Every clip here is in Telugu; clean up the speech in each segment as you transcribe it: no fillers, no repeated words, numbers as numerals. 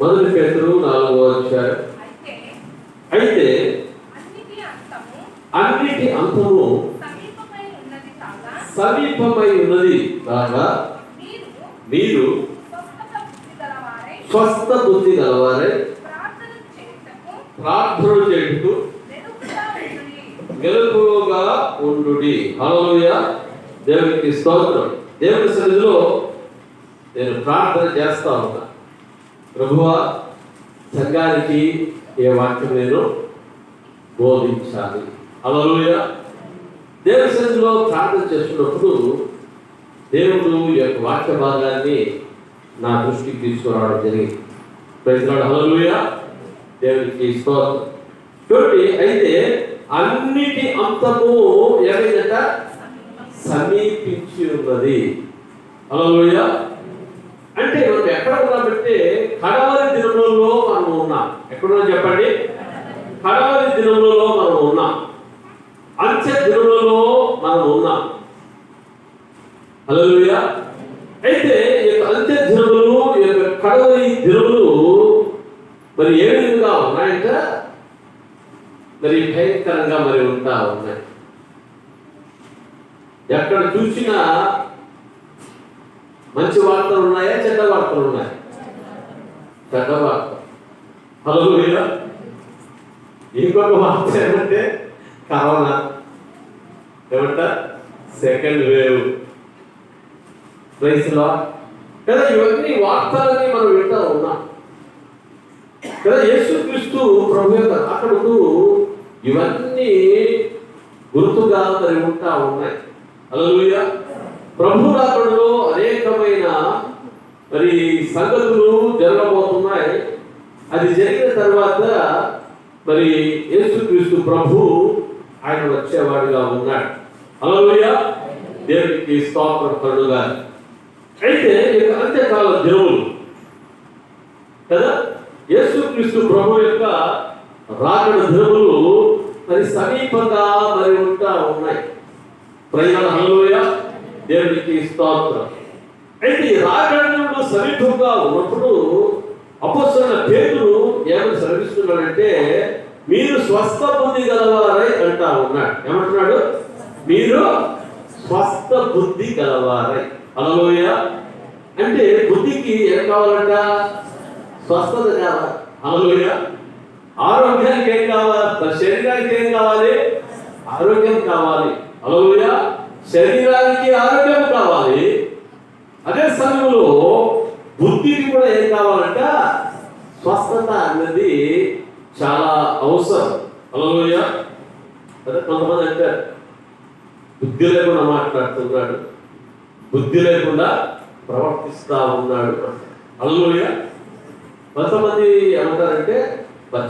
మొదటి పేతురు 4వ అధ్యాయం. అయితే అన్నిటి అంతము సమీపమై ఉన్నది కాగా మీరు స్వస్థ బుద్ధి గలవారై ప్రార్థన చేయుటకు మెలకువగా ఉండుడి. హల్లెలూయా. దేవునికి స్తోత్రం. దేవుని సన్నిధిలో నేను ప్రార్థన చేస్తా ఉన్నా, ప్రభువా సంఘానికి ఏ వాక్యం నేను బోధించాలి. హల్లెలూయా. దేవుని సన్నిధిలో ప్రార్థన చేస్తున్నప్పుడు దేవుడు ఈ యొక్క వాక్య భాగాన్ని నా దృష్టికి తీసుకురావడం జరిగింది. Praise Lord. హల్లెలూయా. దేవునికి స్తోత్రం. చూడండి, అయితే అన్నిటి అంతము ఏమైందట? సమీపించి ఉన్నది. హల్లెలూయా. అంటే మనం ఎక్కడ ఉన్నామంటే కడవరి దినములలో మనం ఉన్నాం. ఎక్కడున్నా చెప్పండి? కడవరి దినములలో మనం ఉన్నాం. అంత్య దినములలో మనం ఉన్నాం. హల్లెలూయా. అయితే ఈ యొక్క అంత్య దినములు, ఈ యొక్క కడవరి దినములు మరి ఏ విధంగా ఉన్నాయంట? మరి భయంకరంగా మరి ఉంటా ఉన్నాయి. ఎక్కడ చూసినా మంచి వార్తలు ఉన్నాయా, చెడ్డ వార్తలు ఉన్నాయా? చెడ్డ వార్త. హల్లెలూయా. ఇంకొక వార్త ఏమంటే కరోనా, ఏమంట సెకండ్ వేవ్. Praise lord. కదా ఇవన్నీ వార్తలని మనం వింటా ఉన్నాం కదా. యేసుక్రీస్తు ప్రభు యొక్క అక్కడకు ఇవన్నీ గుర్తుగా మరి ఉంటా ఉన్నాయి. హల్లెలూయా. ప్రభు రాకడలో అనేకమైన మరి సంగతులు జరగబోతున్నాయి. అది జరిగిన తర్వాత మరి యేసుక్రీస్తు ప్రభు ఆయన వచ్చేవాడిగా ఉన్నాడు. హల్లెలూయా. దేవునికి స్తోత్రం కలుగుగా. అయితే ఇక అంత్యకాల దినములు కదా, యేసుక్రీస్తు ప్రభు యొక్క రాకడ దినములు మరి సమీపంగా మరి ఉంటా ఉన్నాయి. Praise Lord. హల్లెలూయా. దేవునికి స్తోత్రం. అయితే ఈ రాకడ దినములు సమీపంగా ఉన్నప్పుడు అపొస్తలుడైన పేతురు ఏమని శ్రమిస్తున్నాడంటే, మీరు స్వస్థ బుద్ధి గలవారై అంటా ఉన్నాడు. ఏమంటున్నాడు? మీరు స్వస్థ బుద్ధి గలవారై. హల్లెలూయా. అంటే బుద్ధికి ఏం కావాలంట? స్వస్థత కావాలి. హల్లెలూయా. ఆరోగ్యానికి ఏం కావాలి? శరీరానికి ఏం కావాలి? ఆరోగ్యం కావాలి. హల్లెలూయా. శరీరానికి ఆరోగ్యం కావాలి. అదే సమయంలో బుద్ధికి కూడా ఏం కావాలంట? స్వస్థత అన్నది చాలా అవసరం. హల్లెలూయా. అదే కొంతమంది అంటారు బుద్ధి లేకుండా మాట్లాడుతున్నాడు, బుద్ధి లేకుండా ప్రవర్తిస్తా ఉన్నాడు. హల్లెలూయా. కొంతమంది ఏమంటారంటే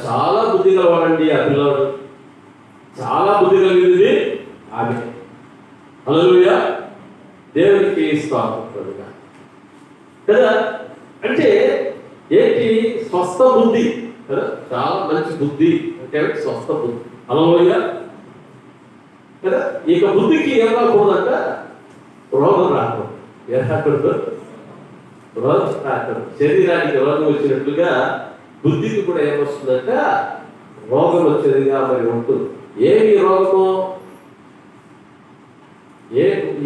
చాలా బుద్ధి కలవాడండి ఆ పిల్లవాడు, చాలా బుద్ధి కలిగింది ఆమె. హల్లెలూయా. దేవునికి స్తోత్రం కదా. అంటే ఏంటి? స్వస్థ బుద్ధి కదా, చాలా మంచి బుద్ధి అంటే స్వస్థ బుద్ధి. హల్లెలూయా కదా. ఇక బుద్ధికి ఏం రాకూడదంట? రోగం రాకూడదు. ఏం రాకూడదు? రోగం రాకూడదు. శరీరానికి రోగం వచ్చినట్లుగా బుద్ధికి కూడా ఏమొస్తుందంట? రోగం వచ్చేదిగా మరి ఉంటుంది. ఏమి రోగము?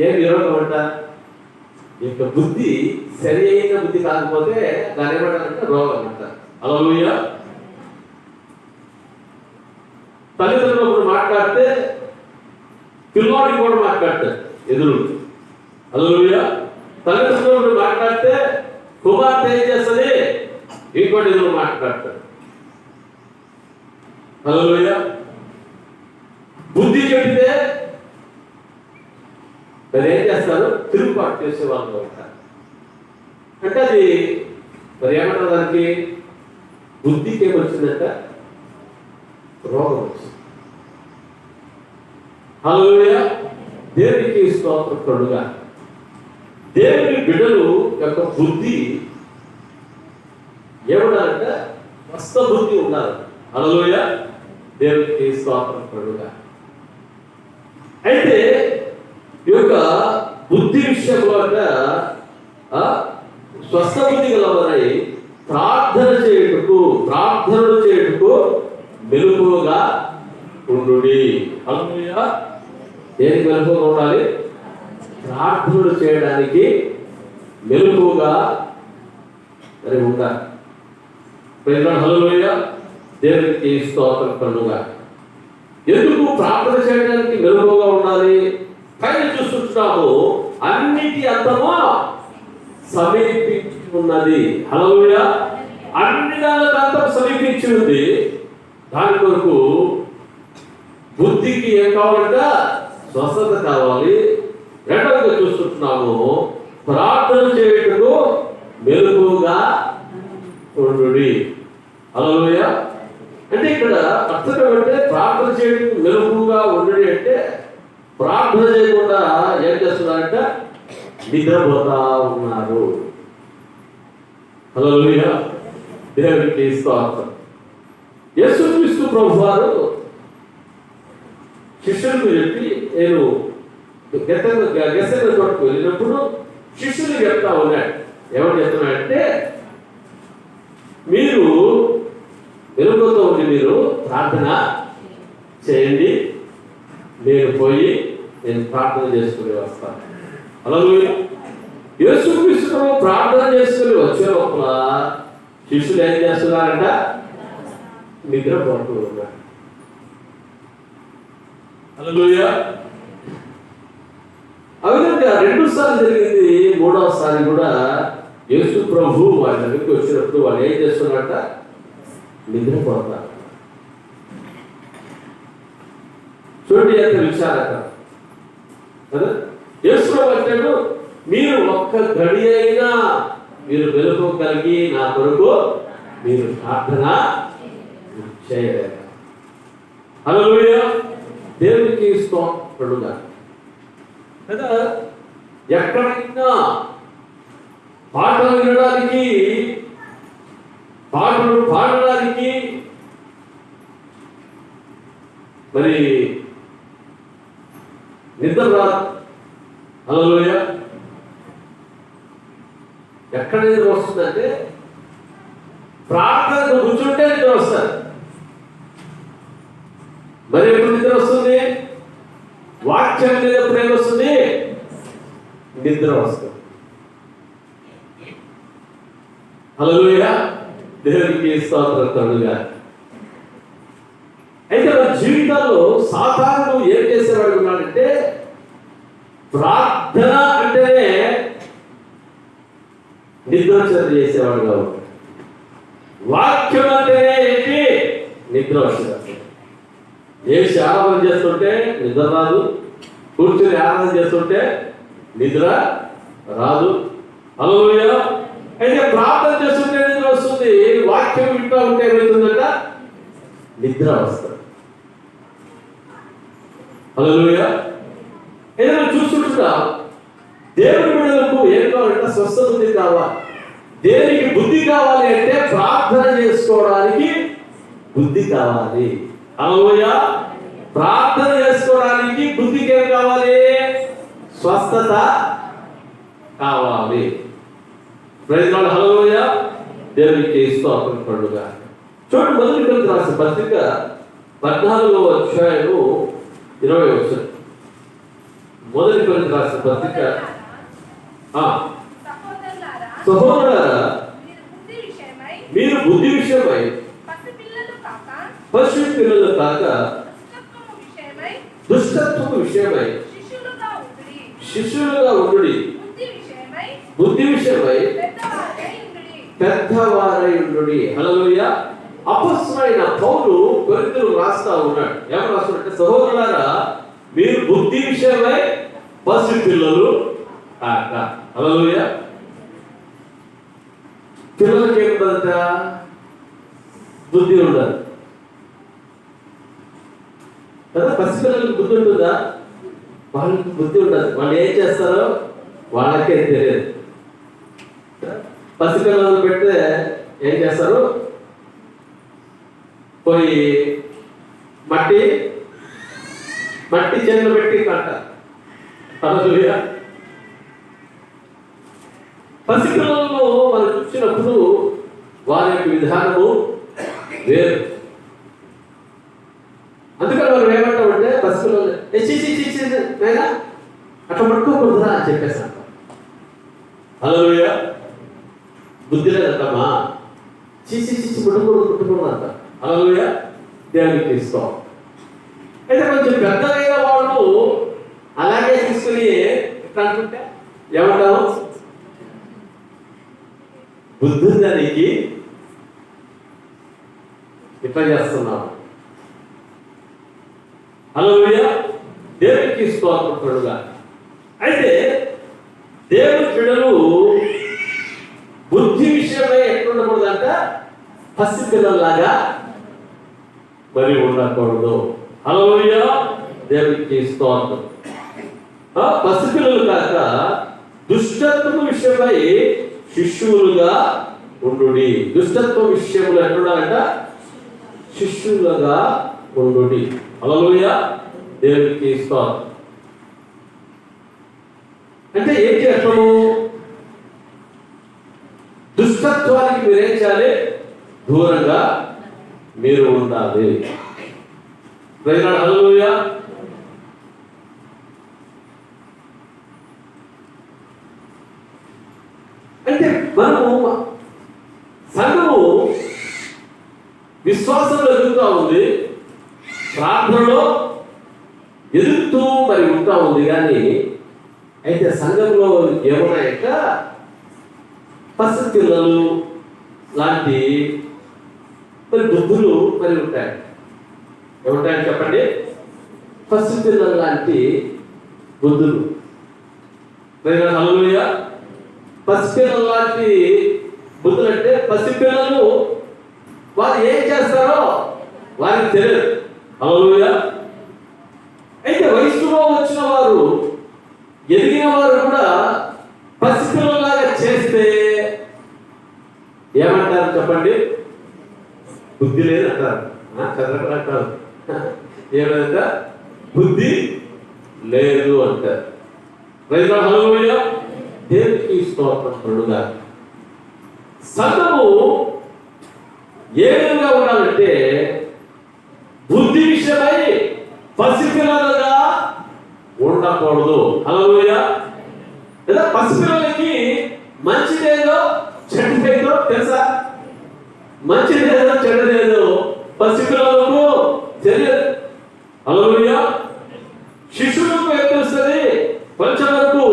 ఏమి రోగం అంట? ఇక బుద్ధి సరి అయిన బుద్ధి కాకపోతే దాని ఏమంటారంటే రోగం అంటారు. హల్లెలూయా. తల్లిదండ్రులు కూడా మాట్లాడితే పిల్లోడికి కూడా మాట్లాడతారు ఎదురు. హల్లెలూయా. తల్లిదండ్రులు మాట్లాడితే కుమార్తె ఏం చేస్తుంది? ఇంకోటి ఎదురు మాట్లాడతారు. హల్లెలూయా. బుద్ధి చెబితే మరి ఏం చేస్తారు? తిరుగుబాటు చేసే వాళ్ళు ఉంటారు. అంటే అది మరి ఏమంటారు? దానికి బుద్ధికి ఏమొచ్చిందంట? రోగం వచ్చింది. హల్లెలూయా. దేవునికి స్తోత్రం కలుగుగా. దేవుని బిడ్డలు యొక్క బుద్ధి ఏముండాలంటే స్వస్థ బుద్ధి ఉండాలి. హల్లెలూయా. దేవునికి స్తోత్రం కలుగుగా. అయితే ఈ యొక్క బుద్ధి విషయంలో స్వస్థ బుద్ధి గలవారై ప్రార్థనలు చేయుటకు మెలకువగా ఉండుడి. హల్లెలూయా. దేనికి మెలకువగా ఉండాలి? ప్రార్థనలు చేయడానికి మెలకువగా మరి ఉండాలి. హల్లెలూయా. దేవునికి స్తోత్రం కలుగుగా. ఎందుకు ప్రార్థన చేయడానికి మెలకువగా ఉండాలి? పైన చూస్తున్నాము, అన్నిటి అంతమో సమీపించి ఉన్నది. హల్లెలూయా. అన్ని దానికి అంతం సమీపించి ఉంది. దాని కొరకు బుద్ధికి ఏం కావాలంట? స్వస్థత కావాలి. రెండవది చూస్తున్నాము, ప్రార్థన చేయటకు మెలకువగా ఉండుడి. హల్లెలూయా. అంటే ఇక్కడ అర్థం ఏమంటే ప్రార్థన చేయడానికి మెలకువగా ఉండుడి అంటే ప్రార్థన చేయకుండా ఏం చేస్తున్నారంటే నిద్రపోతా ఉన్నారు. హల్లెలూయా. దేవునికి స్తోత్రం. యేసుక్రీస్తు ప్రభువారు శిష్యులకు చెప్పి, నేను గెస్సెమనే తోటకు వెళ్ళినప్పుడు శిష్యులు చెప్తా ఉన్నాడు. ఏమని చెప్తున్నాడంటే, మీరు వెలుగుతో ఉండి మీరు ప్రార్థన చేయండి, నేను పోయి ప్రార్థన చేసుకుని వస్తాను. హల్లెలూయా. యేసుక్రీస్తు ప్రార్థన చేసుకుని వచ్చే లోపల శిష్యులు ఏం చేస్తున్నారంట? నిద్రపోతూ ఉన్నారు. హల్లెలూయా. ఆ విధంగా 2 సార్లు జరిగింది. 3వసారి కూడా యేసు ప్రభు వాళ్ళ దగ్గరికి వచ్చినప్పుడు వాళ్ళు ఏం చేస్తున్నారంట? నిద్రపోతారు. చూడండి ఎంత విచారకరం కదా. యేసు ప్రభు అంటాడు, మీరు ఒక్క గడి అయినా మీరు వెలుగు కలిగి నా కొరకు మీరు ప్రార్థన చేయలేరు. హల్లెలూయా. దేవునికి స్తోత్రముగా. కదా ఎక్కడైనా పాటలు వినడానికి, పాటలు పాడడానికి మరి నిద్ర రాదు. హల్లెలూయా. ఎక్కడ నిద్ర వస్తుందంటే ప్రార్థనకు కూర్చుంటే నిద్ర వస్తుంది. మరి ఎప్పుడు నిద్ర వస్తుంది? వాక్యం మీద ప్రేమ వస్తుంది, నిద్ర వస్తుంది. హల్లెలూయా. దేవునికి స్తోత్రం కలుగుగా. అయితే మన జీవితాల్లో సాతానుడు ఏం చేసేవాడు ఉన్నాడంటే, ప్రార్థన అంటేనే నిద్రచర్య చేసేవాడుగా ఉంటాడు. వాక్యం అంటేనే ఏంటి? నిద్ర వచ్చేది. ఏసి ఆరాధన చేస్తుంటే నిద్ర రాదు, కూర్చొని ఆరాధన చేస్తుంటే నిద్ర రాదు. హల్లెలూయా. అయితే ప్రార్థన చేస్తుంటే నిద్ర వస్తుంది, వాక్యం వింటూ ఉంటే ఏమవుతుందంట? నిద్ర వస్తుంది. హల్లెలూయా. ఏదైనా చూస్తుంటా దేవుడి బిడ్డలకు ఏం కావాలంటే స్వస్థ బుద్ధి కావాలి. దేనికి బుద్ధి కావాలి అంటే ప్రార్థన చేసుకోవడానికి బుద్ధి కావాలి. హల్లెలూయా. ప్రార్థన చేసుకోవడానికి బుద్ధికి ఏం కావాలి? స్వస్థత కావాలి. Praise Lord. హల్లెలూయా. దేవునికి స్తోత్రం కలుగుగా. చూడండి, మొదటి కొరింథీయులకు రాసిన పత్రిక 14వ అధ్యాయము 20వ వచనం. మొదటి కొరింథీయులకు రాసిన పత్రిక. సహోదరులారా, మీరు బుద్ధి విషయమై పశు పిల్లలు కాక దుష్టత్వము విషయమై శిష్యులుగా ఉండుడి, బుద్ధి విషయమై పెద్దవారై ఉండుడి. హల్లెలూయా. అపొస్తలుడైన పౌలు కొరింథీయులకు రాస్తా ఉన్నాడు. ఏమని రాస్తున్నాడంటే, సహోదరులారా, మీరు బుద్ధి విషయమై పసి పిల్లలు కాక. హల్లెలూయా. పిల్లలకి ఏముందంట? బుద్ధి ఉండదు కదా. పసిపిల్లలకు బుద్ధి ఉంటుందా? వాళ్ళకి బుద్ధి ఉండదు. వాళ్ళు ఏం చేస్తారో వాళ్ళకే తెలియదు. పసిపిల్లలు పెడితే ఏం చేస్తారు? పోయి మట్టి చేతులు పెట్టి కంటారు. హల్లెలూయా. పసిపిల్లలను మనం చూసినప్పుడు వారి యొక్క విధానము వేరు. అందుకని మనం ఏమంటామంటే పసిపిల్లలు అయినా అట్లా పట్టుకోకూడదురా అని చెప్పేసాను. హల్లెలూయా. బుద్ధి లేదంటమ్మా, ముట్టుకూడదు అంట. హల్లెలూయా. దేవునికి ఇస్తాం. అయితే కొంచెం పెద్దలైన వాళ్ళు అలాగే తీసుకుని ఎట్లా అనుకుంటే ఏమంటావు, బుద్ధి ఉందా నీకు, ఇట్లా చేస్తున్నావు. హల్లెలూయా. దేవునికి స్తోత్రముగా. అయితే దేవుని బిడ్డలు బుద్ధి విషయమై ఎట్లుండకూడదంట, పసిపిల్లలాగా మరి ఉండకూడదు. హల్లెలూయా. దేవునికి స్తోత్రం. పసిపిల్లలు కాక దుష్టత్వం విషయమై శిష్యులుగా ఉండుడి. దుష్టత్వం విషయంలో ఎట్లుండాలంట, శిష్యులుగా ఉండుడి. హల్లెలూయా. దేవునికి స్తోత్రం. అంటే ఏం చేస్తాము, దుష్టత్వానికి మీరేం చేయాలి, దూరంగా మీరు ఉండాలి. హల్లెలూయా. అంటే మనము సంఘము విశ్వాసంలో ఎదుగుతూ ఉంది, ప్రార్థనలో ఎదుగుతూ మరి ఉంటా ఉంది. కానీ అయితే సంఘంలో ఏమన్నాయక పసిపిల్లలు లాంటి మరి బుద్ధులు మరి ఉంటాయి. ఏముంటాయని చెప్పండి, పసిపిల్లలు లాంటి బుద్ధులు. హల్లెలూయా. పసిపిల్లలు లాంటి బుద్ధులు అంటే పసిపిల్లలు వారు ఏం చేస్తారో వారికి తెలియదు. హల్లెలూయా. అయితే వయసులో వచ్చిన వారు, ఎదిగిన వారు కూడా పసిపిల్లలాగా చేస్తే ఏమంటారు చెప్పండి, బుద్ధి లేదు అంటారు. చదవకంటారు, ఏమంట బుద్ధి లేదు అంటారు. హల్లెలూయా. దేవునికి స్తోత్రముగా. సంఘము ఏ విధంగా ఉండాలంటే బుద్ధి విషయమై పసిపిల్లలుగా ఉండకూడదు. హల్లెలూయా. లేదా పసిపిల్లలకి మంచిదేదో చెడ్డదేదో తెలుసా, మంచిదేదో చెడ్డదేదో పసిపిల్లలకు తెలియదు. హల్లెలూయా. శిశువులకు ఏం తెలుస్తుంది, కొంచెం వరకు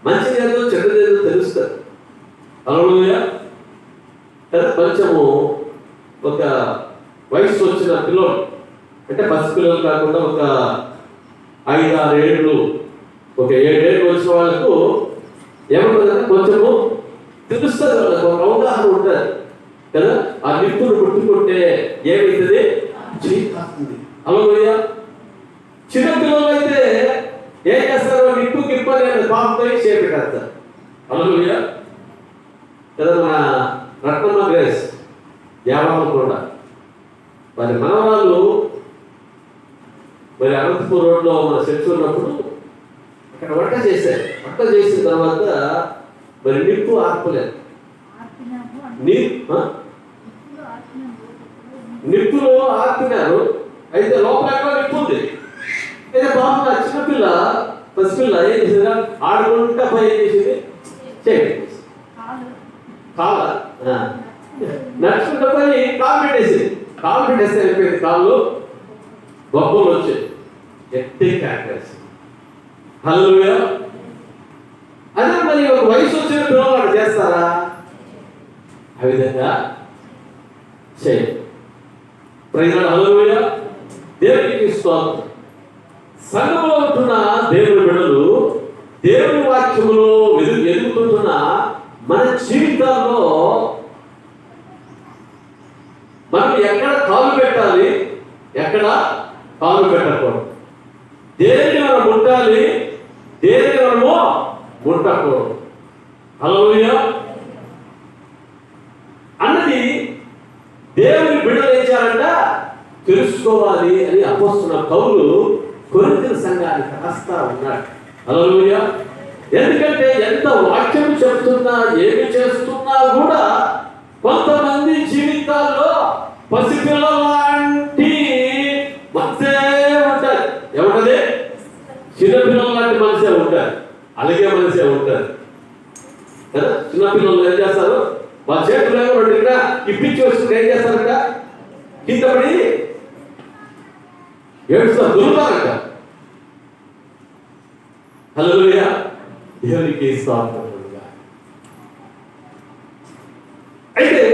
మంచిదేదో చెడ్డదేదో తెలుస్తుంది. హల్లెలూయా. కొంచెము ఒక వయసు వచ్చిన పిల్లలు అంటే పసిపిల్లలు కాకుండా ఒక 5-6 ఏళ్ళు, ఒక 7 ఏళ్ళు వచ్చిన వాళ్ళకు ఏమంటుందంటే కొంచెము తెలుస్తుంది, వాళ్ళకి ఒక అవగాహన ఉంటుంది కదా. ఆ నిప్పును ముట్టుకుంటే ఏమవుతుంది, చీకాస్తుంది. హల్లెలూయా. చిన్న పిల్లలు అయితే ఏం చేస్తారు, నిప్పు గిప్పని పాపతో చేపెట్టేస్తారు. హల్లెలూయా. కదా. మన రత్నమ్మ గ్రేస్ యావమ్మ కూడా మరి మనవాళ్ళు మరి అనంతపూర్ రోడ్లో మన సెట్స్ ఉన్నప్పుడు అక్కడ వంట చేశారు. వంట చేసిన తర్వాత మరి నిప్పు ఆర్పలేదు. నిప్పులో ఆర్పినారు. అయితే లోపల ఎక్కడ నిప్పు ఉంది. అయితే పాపం ఆ చిన్నపిల్ల పసిపిల్ల ఏం చేసిందా, ఆడుకుంటా పై ఏం చేసింది, చేయండి కాళ్ళ నడుచుకుంటా పోయి కాలు పెట్టేసింది. కాలు పెట్టేస్తే అయిపోయింది, కాళ్ళు గొప్పలు వచ్చాయి, ఎత్తే క్యాకేసి. హల్లెలూయా. అదే మరి ఒక వయసు వచ్చిన పిల్లలు చేస్తారా, ఆ విధంగా చేయండి. హల్లెలూయా. దేవునికి స్తోత్రం. సంఘంలో ఉంటున్న దేవుని బిడ్డలు దేవుని వాక్యములో ఎదుగుతుంటున్న మన జీవితాల్లో మనం ఎక్కడ కాలు పెట్టాలి, ఎక్కడ కాలు పెట్టకూడదు, దేనిని మనం ముట్టాలి, దేనిని మనము ముట్టకూడదు. హల్లెలూయా అన్నది దేవుని బిడ్డలు ఏం చేయాలంట తెలుసుకోవాలి అని అపోస్తలుడైన పౌలు కొరింథీ సంఘానికి రాస్తా ఉన్నాడు. హల్లెలూయా. ఎందుకంటే ఎంత వాక్యం చెప్తున్నా ఏమి చేస్తున్నా కూడా కొంతమంది జీవితాల్లో పసిపిల్లల లాంటి మనసే ఉంటారు. ఏమంటది? చిన్నపిల్లల లాంటి మనసే ఉంటారు, అలాగే మనసే ఉంటారు కదా. చిన్నపిల్లలు ఏం చేస్తారు? వాళ్ళ చేతులు రెండు ఇప్పించి వస్తుంది, ఏం చేస్తారంట? కింద పడి ఏడుస్తారు, దులుతారంట. హల్లెలూయా, దేవునికి స్తోత్రం. అయితే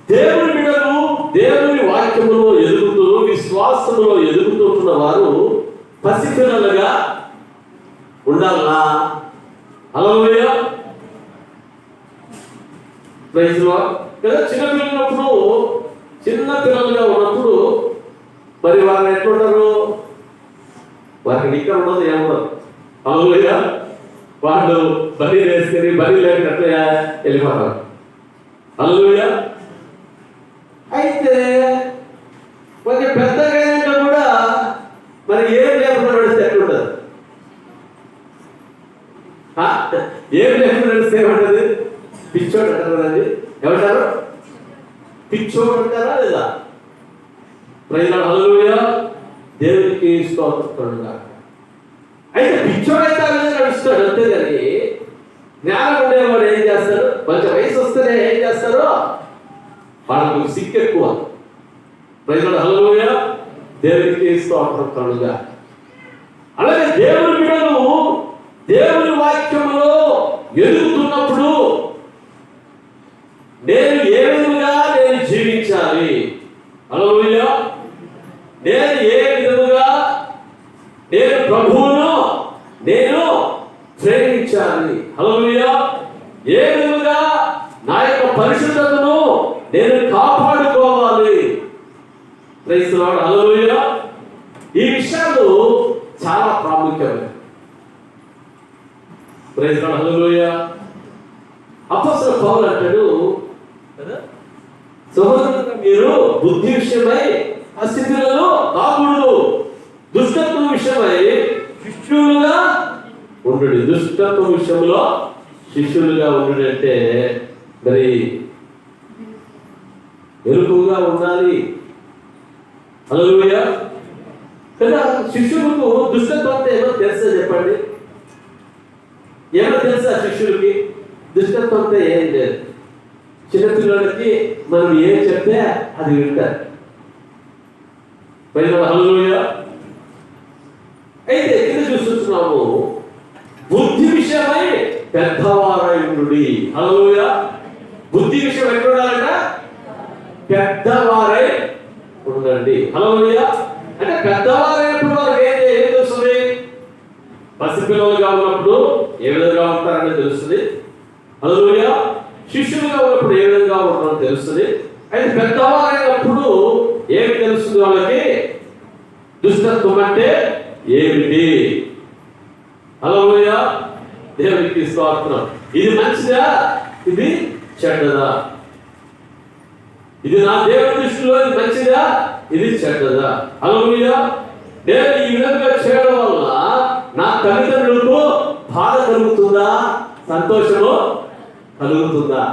దేవుని బిడ్డలు దేవుని వాక్యములో ఎదుగుతూ విశ్వాసములో ఎదుగుతున్న వారు పసిపిల్లలుగా ఉండాలా? హల్లెలూయా, ప్రైజ్ లార్డ్. కదా చిన్న పిల్లలుగా ఉన్నప్పుడు మరి వారిని ఎట్లుంటారు? వారికి నిక్క ఉండదు, ఏముండదు. హల్లెలూయా, వాళ్ళు బలి వేసుకొని బలి లేకపోతే వెళ్ళిపోతారు. హల్లెలూయా. అయితే కొంచెం పెద్దగా అయినా కూడా మరి ఏం లేకుండా నడిస్తే ఎట్లుంటది? ఏం లేకుండా నడిస్తే ఏమంటది? పిచ్చోడు అంటారు కదండి. ఏమంటారు? పిచ్చోడు అంటారా లేదా? Praise Lord. హల్లెలూయా, దేవునికి స్తోత్రం. అయితే పిచ్చోడైతే అలాగే నడుస్తాడు అంతే. కానీ జ్ఞానం ఉండేవాడు ఏం చేస్తారు? కొంచెం వయసు వస్తేనే ఏం చేస్తారు? వాళ్ళకు సిక్కు ఎక్కువ. Praise Lord. హల్లెలూయా, దేవునికి స్తోత్రం. అలాగే దేవుని బిడ్డలు దేవుని వాక్యములో ఎదుగుతున్నప్పుడు నేను ఏ విధముగా నేను జీవించాలి? హల్లెలూయా, నేను ఏ విధముగా నేను ప్రభువును నేను ప్రేమించాలి? హల్లెలూయా, ఏ విధముగా నా యొక్క పరిశుద్ధతను నేను కాపాడుకోవాలి? Praise Lord. హల్లెలూయా, ఈ విషయాలు చాలా ప్రాముఖ్యమైనవి. Praise Lord. హల్లెలూయా. అపోస్తలుడు పౌలు అంటాడు కదా, సహోదరులారా మీరు బుద్ధి విషయమై పసిపిల్లలు కాకూడదు, దుష్టత్వం విషయమై శిష్యులుగా ఉండు. దుష్టత్వం విషయంలో శిష్యులుగా ఉండు అంటే మరి మెలకువగా ఉండాలి. హల్లెలూయా. కదా, శిష్యులకు దుష్టత్వం అంటే ఏమో తెలుసా? చెప్పండి, ఏమో తెలుసా? శిష్యులకి దుష్టత్వం అంటే ఏం లేదు. చిన్నపిల్లలకి మనం ఏం చెప్తే అది వింటారు. హల్లెలూయా. అయితే కింద చూస్తున్నాము, బుద్ధి విషయమై పెద్దవారై ఉండుడి. హల్లెలూయా, బుద్ధి విషయం ఎక్కడ ఉండాలంట? పెద్దవారై ఉండండి. హల్లెలూయా. అంటే పెద్దవారైనప్పుడు వారికి ఏం తెలుస్తుంది? పసిపిల్లలుగా ఉన్నప్పుడు ఏ విధంగా ఉంటారని తెలుస్తుంది. హల్లెలూయా. శిష్యులుగా ఉన్నప్పుడు ఏ విధంగా ఉంటారో తెలుస్తుంది. అయితే పెద్దవారైనప్పుడు ఏమి తెలుస్తుంది వాళ్ళకి? దుష్టత్వం అంటే ఏమిటి? హల్లెలూయా, దేవునికి స్తోత్రం. ఇది మంచిదా? ఇది చెడ్డదా? ఇది నా దేవుని దృష్టిలో ఇది మంచిదా? ఇది చెడ్డదా? హల్లెలూయా. నేను ఈ విధంగా చేయడం వల్ల నా తల్లిదండ్రులకు బాధ కలుగుతుందా? సంతోషము కలుగుతుందా?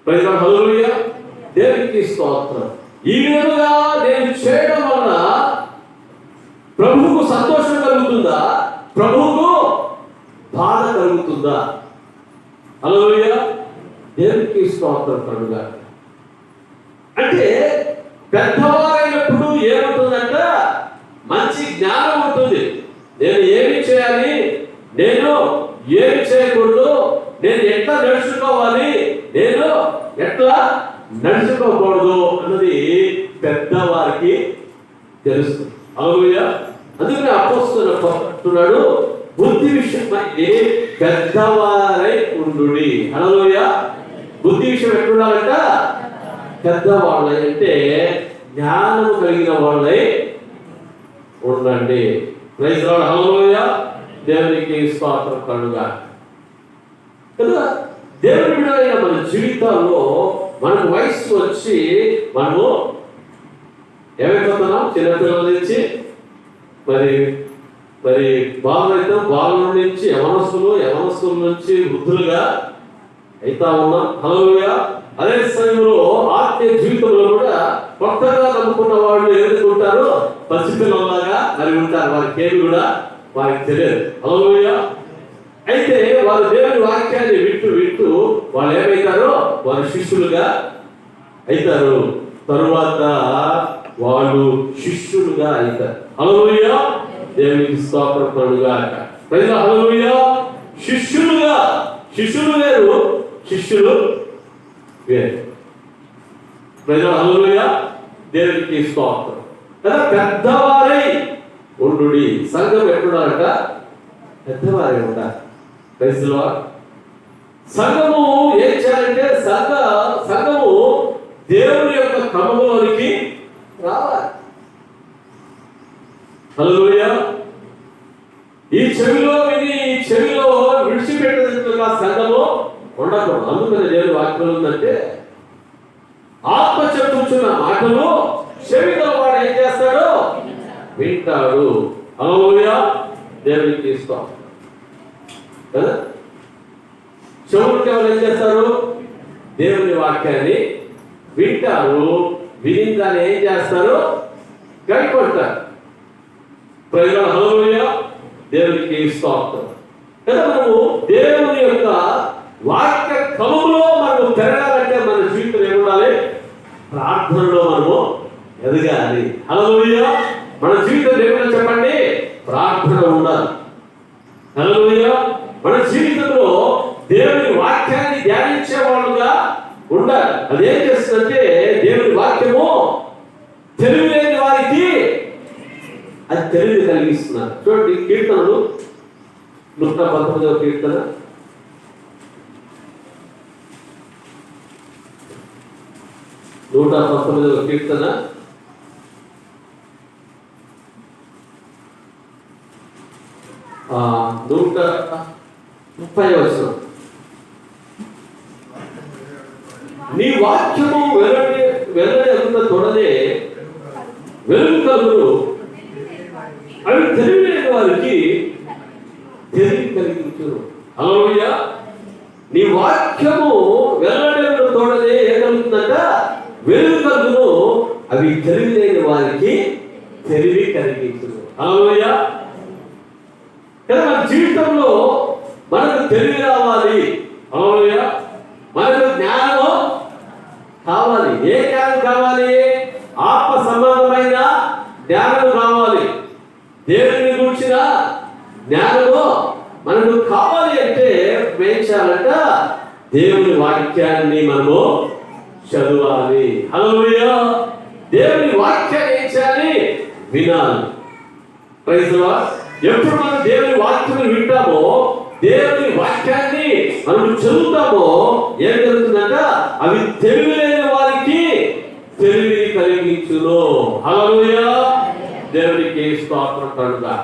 Praise Lord. హల్లెలూయా, దేవునికి స్తోత్రం. ఈ విధంగా నేను చేయడం వల్ల ప్రభువుకు సంతోషం కలుగుతుందా? ప్రభువుకు బాధ కలుగుతుందా? హల్లెలూయా, దేవునికి స్తోత్రం కలుగుగా. అంటే పెద్దవారైనప్పుడు ఏమవుతుందంట? మంచి జ్ఞానం ఉంటుంది. నేను ఏమి చేయాలి, నేను ఏమి చేయకూడదు, నేను ఎట్లా నడుచుకోవాలి, నేను ఎట్లా నడుచుకోకూడదు అన్నది పెద్దవారికి తెలుస్తుంది. హల్లెలూయా. అందుకని అపోస్తలుడు అంటున్నాడు, బుద్ధి విషయమై పెద్దవారై ఉండుడి. హల్లెలూయా. బుద్ధి విషయం ఎట్లుండాలంట? పెద్దవాళ్ళై అంటే జ్ఞానం కలిగిన వాళ్ళై ఉండండి. Praise Lord. హల్లెలూయా, దేవునికి స్తోత్రం కలుగుగా. కదా, దేవుని బిడ్డలైన మన జీవితాల్లో మనకు వయసు వచ్చి మనము ఏమైపోతున్నాం? చిన్నపిల్లల నుంచి మరి మరి బాలైతే బాలుల నుంచి యవనస్తుల నుంచి వృద్ధులుగా అయితా ఉన్నాం. హల్లెలూయా. అదే సమయంలో ఆత్మీయ జీవితంలో కూడా కొత్తగా నమ్ముకున్న వాళ్ళు ఎదుర్కొంటారు, పసిపిల్లలాగా మరి ఉంటారు. వారికి ఏమి కూడా వారికి తెలియదు. హల్లెలూయా. అయితే వారు దేవుని వాక్యాన్ని వింటూ వాళ్ళు ఏమవుతారో వారు శిష్యులుగా అవుతారు. తరువాత వాళ్ళు శిష్యులుగా అవుతారు. హల్లెలూయా. దేవునికి స్తోత్రం కలుగుగాక. హల్లెలూయా. శిష్యులు వేరు, శిష్యులు వేరు. హల్లెలూయా. దేవునికి స్తోత్రం. కదా పెద్దవారై ఉండుడి. సంఘం ఎక్కడున్నారట? పెద్దవారై ఉండాలి. ప్రైజ్లో సంఘము ఏం చేయాలంటే సంఘము దేవుని యొక్క క్రమంలోనికి రావాలి. హల్లెలూయా. ఈ చెవిలో విని ఈ చెవిలో విడిచిపెట్టేందుకు సంఘము ఉండకూడదు. అందుకని దేవుని వాక్యం ఉందంటే ఆత్మ చెప్పుచున్న మాటలు చెవిలో వాడు ఏం చేస్తాడు? వింటాడు. హల్లెలూయా. దేవునికి ఇస్తాం కదా. చెవులకి ఎవరు ఏం చేస్తారు? దేవుని వాక్యాన్ని వింటారు. విని దాన్ని ఏం చేస్తారు? గైకొంటారు. ప్రజలు హల్లెలూయా. దేవునికి స్తోత్రం కదా. మనము దేవుని యొక్క వాక్య క్రమంలో మనము పెరగాలంటే మన జీవితం ఏముండాలి? ప్రార్థనలో మనము ఎదగాలి. హల్లెలూయా. మన జీవితం ఏమైనా చెప్పండి? ప్రార్థన ఉండాలి. హల్లెలూయా. మన జీవితంలో దేవుని వాక్యాన్ని ధ్యానించే వాళ్ళుగా ఉండాలి. అదేం చేస్తుందంటే దేవుని వాక్యము తెలివి లేని వారికి అది తెలివి కలిగిస్తున్నారు. చూడండి కీర్తనలు 119వ కీర్తన 119వ కీర్తన 130వ వచనం. నీ వాక్యము వెల్లడి తొడనే వెలుగు కలుగును, అవి తెలివి లేని వారికి తెలివి కలిగించును. హల్లెలూయా. నీ వాక్యము వెల్లడి తోడనే ఏమవుతుందంట? వెలుగు కలుగును, అవి తెలివి లేని వారికి తెలివి కలిగించును. హల్లెలూయా. కదా మన జీవితంలో మనకు తెలివి రావాలి. హల్లెలూయా. మనకు జ్ఞానము కావాలి. ఏ జ్ఞానం కావాలి? ఆత్మ సంబంధమైన జ్ఞానం కావాలి. దేవుని గురించిన జ్ఞానము మనకు కావాలి అంటే ఏం చేయాలంట? దేవుని వాక్యాన్ని మనము చదవాలి. హల్లెలూయా. దేవుని వాక్యాన్ని ఏం చేయాలి? వినాలి. Praise the lord. ఎప్పుడు మనం దేవుని వాక్యాన్ని వింటామో, దేవుని వాక్యాన్ని మనం చదువుతామో ఏం జరుగుతుందంట? అవి తెలివి లేని వారికి తెలివిని కలిగించును. హల్లెలూయా. దేవునికి స్తోత్రం కలుగుగా.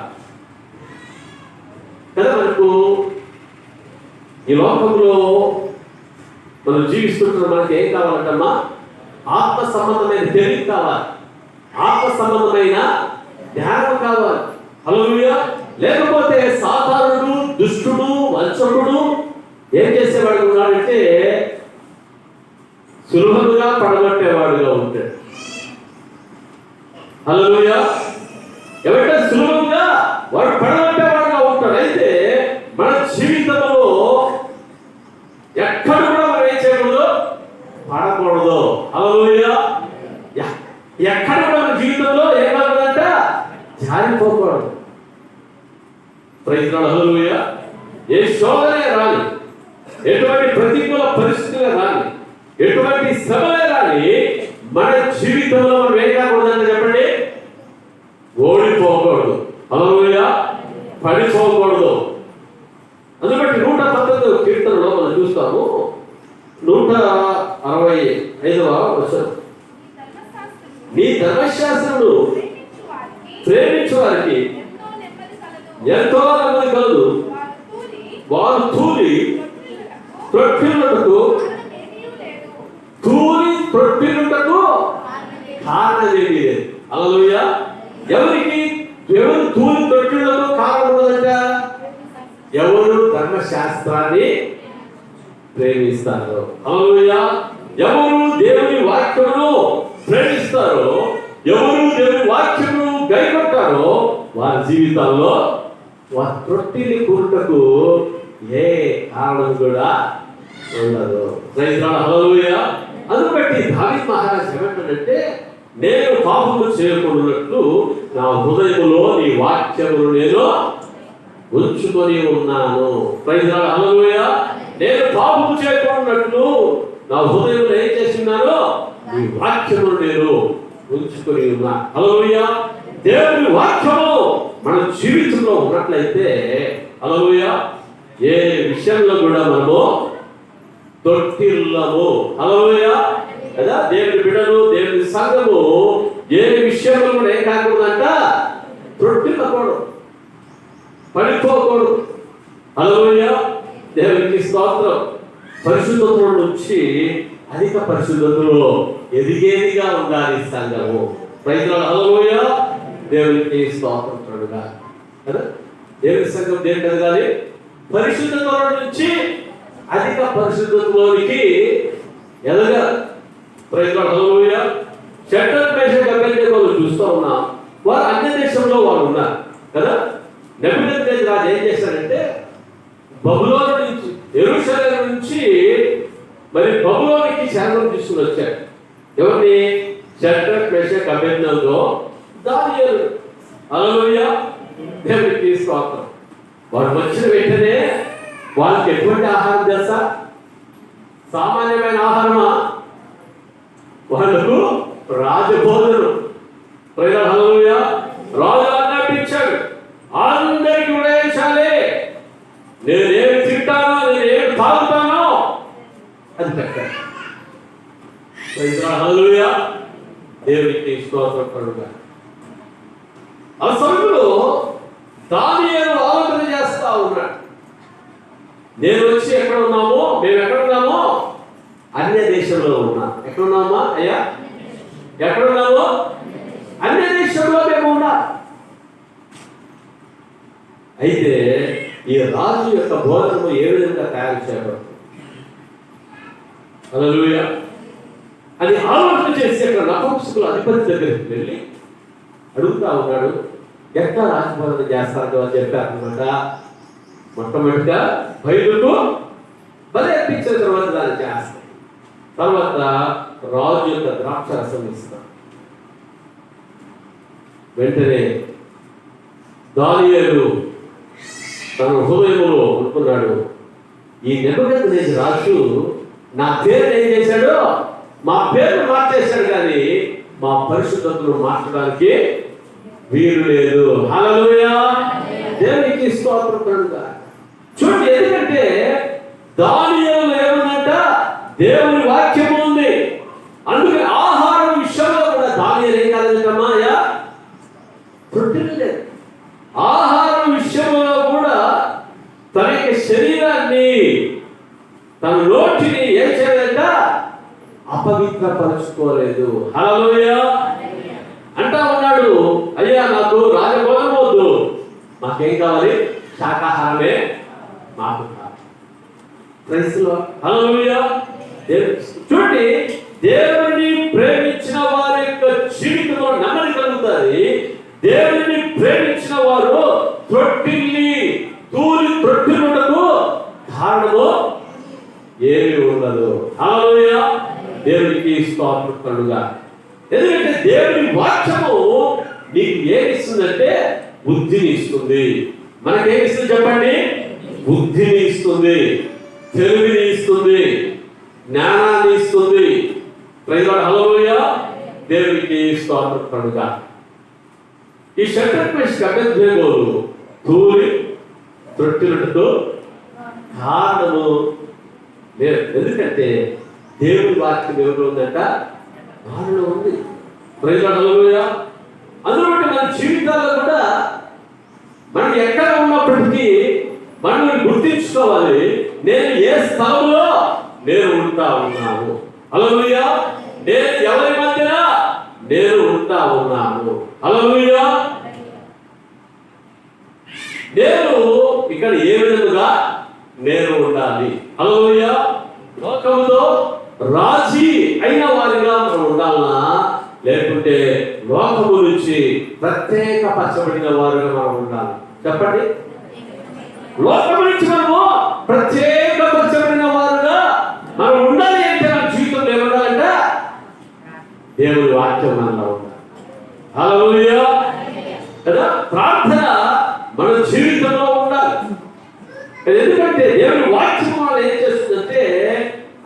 కదా మనకు ఈ లోకంలో మనం జీవిస్తుంటున్న మనకి ఏం కావాలంటమ్మా? ఆత్మ సంబంధమైన తెలివి కావాలి, ఆత్మ సంబంధమైన జ్ఞానం కావాలి. హల్లెలూయా. లేకపోతే సాతానుడు, దుష్టుడు, వంచకుడు ఏం చేసేవాడు ఉన్నాడంటే సులభంగా పడగొట్టేవాడుగా ఉంటాడు. హల్లెలూయా. ఎవరైతే సులభంగా వాడు పడగొట్టేవాడుగా ఉంటాడు. అయితే మన జీవితంలో ఎక్కడ కూడా మనం ఏం చేయకూడదు? పడకూడదు. హల్లెలూయా. ఎక్కడ కూడా మన జీవితంలో ఏమవుతుందంట? జారిపోకూడదు. Praise the Lord. హల్లెలూయా. ఏ శోధనే రాని, ఎటువంటి ప్రతికూల పరిస్థితులే రాని, ఎటువంటి శ్రమలే రాని మన జీవితంలో మనం ఏం కాకూడదని చెప్పండి? ఓడిపోకూడదు. హల్లెలూయా. పడిపోకూడదు. అందుకని 119వ కీర్తనలో మనం చూస్తాము 165వ వచనం. నీ ధర్మశాస్త్రమును ప్రేమించు వారికి ఎంతో నెమ్మది కలదు. వారు తూలి ప్రొట్టిల్లుటకు కారణమేమీ లేదు. హల్లెలూయా. ఎవరికి ఎవరు తూలి తొట్టులకు కారణం ఉన్నదంట? ఎవరు ధర్మశాస్త్రాన్ని ప్రేమిస్తారో, హల్లెలూయా, ఎవరు దేవుని వాక్యమును ప్రేమిస్తారో, ఎవరు దేవుని వాక్యమును గైకొంటారో వారి జీవితాల్లో వారి తొట్టిని కూరుటకు ఏ కారణం కూడా ఉండదు. హల్లెలూయా. అందుబట్టి దావీదు మహారాజు ఏమంటాడంటే, నేను పాపము చేయకూడనట్లు నా హృదయములో నీ వాక్యమును నేను ఉంచుకొని ఉన్నాను. హల్లెలూయా. నేను పాపము చేయకూడనట్లు నా హృదయంలో ఏం చేస్తున్నాను? నీ వాక్యమును నేను ఉంచుకొని ఉన్నా. హల్లెలూయా. దేవుని వాక్యము మన జీవితంలో ఉన్నట్లయితే, హల్లెలూయా, ఏ విషయంలో కూడా మనము తొట్టిల్లము. హల్లెలూయా కదా. దేవుని బిడ్డలు, దేవుని సంఘము ఏ విషయంలో కూడా ఏం కాకూడదంట? తొట్టిల్లకూడదు, పడిపోకూడదు. హల్లెలూయా. దేవునికి స్తోత్రం. పరిశుద్ధత్వం నుంచి అధిక పరిశుద్ధతలో ఎదిగేదిగా ఉండాలి సంఘము. హల్లెలూయా. దేవునికి స్తోత్రం కదా. దేవుని సంఘం దేనికి ఎదగాలి? పరిశుద్ధత్వం నుంచి అధిక పరిశుద్ధతలోనికి ఎదగాలి. హల్లెలూయా. షడ్రక్ మేషక్ అబేద్నెగోలు చూస్తూ ఉన్నాం. వారు అన్య దేశంలో వాళ్ళు ఉన్నారు కదా. నెబుకద్నెజర్ ఏం చేశారంటే, బబులోను నుంచి, యెరూషలేము నుంచి మరి బబులోనికి శరణం తీసుకుని వచ్చారు. ఎవరిని? షడ్రక్ మేషక్ అబేద్నెగో, దానియేలు. హల్లెలూయా. దేవునికి స్తోత్రం. వారు వచ్చిన వెంటనే వాళ్ళకి ఎటువంటి ఆహారం తెలుసా? సామాన్యమైన ఆహారమా? వాళ్ళకు రాజభోజనం. హల్లెలూయా. రాజు ఆజ్ఞాపించాడు, అందరికీ ఉడయించాలి. నేనేమి తింటానో, నేనేమి తాగుతానో అది పెట్టాడు. హల్లెలూయా. దేవునికి స్తోత్రం కలుగుగా. ఆ సమయంలో దానియేలు ఆలోచన చేస్తా ఉన్నాడు. నేను వచ్చి ఎక్కడ ఉన్నామో, మేము ఎక్కడ ఉన్నామో? అన్య దేశంలో ఉన్నా. ఎక్కడ ఉన్నామా అయ్యా? ఎక్కడ ఉన్నామో? అన్య దేశంలో మేము ఉన్నా. అయితే ఈ రాజు యొక్క భోజనము ఏ విధంగా తయారు చేయబడుతుంది? హల్లెలూయా అని ఆలోచన చేసి అక్కడ నపుంసకుల అధిపతి దగ్గరికి వెళ్ళి అడుగుతా ఉన్నాడు, ఎట్లా రాజభోజనం చేస్తారో అని చెప్పారనమాట. మొట్టమొదటిగా బయలుకు బలి అర్పించిన తర్వాత దాన్ని చేస్తాం. తర్వాత రాజు యొక్క ద్రాక్షరసం ఇస్తాం. వెంటనే దానియేలు తన హృదయంలో అనుకున్నాడు, ఈ నెబుకద్నెజర్ రాజు నా పేరు ఏం చేశాడు? మా పేరు మార్చేశాడు, కానీ మా పరిశుద్ధతను మార్చడానికి వీలు లేదు. హల్లెలూయా. దేవునికి స్తోత్రం. చూడండి, ఎందుకంటే దానియేలు ఏమన్నంట? దేవుని వాక్యము ఉంది. అందుకే ఆహారం విషయంలో కూడా దానియేలు ఏం కాదంటమ్మా? తొట్టిల్లలేదు. ఆహారం విషయంలో కూడా తన యొక్క శరీరాన్ని, తన నోటిని ఏం చేయలేదంట? అపవిత్రపరచుకోలేదు. హల్లెలూయా. అంటా ఉన్నాడు, అయ్యా నాకు రాజభోజనం వద్దు, మాకేం కావాలి? శాకాహారమే మాకు కావాలి. హల్లెలూయా. చూడండి, దేవుని ప్రేమించిన వారి యొక్క జీవితంలో నెమ్మది కలుగుతుంది. దేవుని ప్రేమించిన వారు తొట్టిల్లి తూలి తొట్టిల్లుటకు కారణము ఏమీ ఉండదు. హల్లెలూయా. దేవునికి స్తోత్రం కలుగుగా. ఎందుకంటే దేవుని వాక్యము నీకు ఏమి ఇస్తుందంటే బుద్ధిని ఇస్తుంది. మనకేమి ఇస్తుంది చెప్పండి? బుద్ధిని ఇస్తుంది, తెలివిని ఇస్తుంది, జ్ఞానాన్ని ఇస్తుంది. హల్లెలూయా. దేవునికి స్తోత్రం కలుగుగా. ఈ షడ్రక్ మేషక్ అబేద్నెగోలు తూలి తొట్టిల్లుటకు కారణము లేదు. ఎందుకంటే దేవుని వాక్యం ఎవరు ఉందంట? వారిలో ఉంది. హల్లెలూయా. అందులో మన జీవితాల్లో కూడా మనం ఎక్కడ ఉన్నప్పటికీ మనం గుర్తించుకోవాలి, నేను ఏ స్థలంలో నేను ఉంటా ఉన్నాను. హల్లెలూయా. నేను ఎవరి మధ్యన నేను ఉంటా ఉన్నాను. హల్లెలూయా. నేను ఇక్కడ ఏ విధముగా నేను ఉండాలి? హల్లెలూయా. లోకములో రాజీ అయిన వారిగా మనం ఉండాలన్నా, లేకుంటే లోకము నుంచి ప్రత్యేకపరచబడిన వారుగా మనం ఉండాలి? చెప్పండి. లోకము నుంచి మనము ప్రత్యేకపరచబడిన వారుగా మనం ఉండాలి అంటే మన జీవితంలో ఏముండాలంట? దేవుని వాక్యం మనలో ఉండాలి. హల్లెలూయా కదా. ప్రార్థన మన జీవితంలో ఉండాలి. ఎందుకంటే దేవుని వాక్యం మనం ఏం చేస్తుందంటే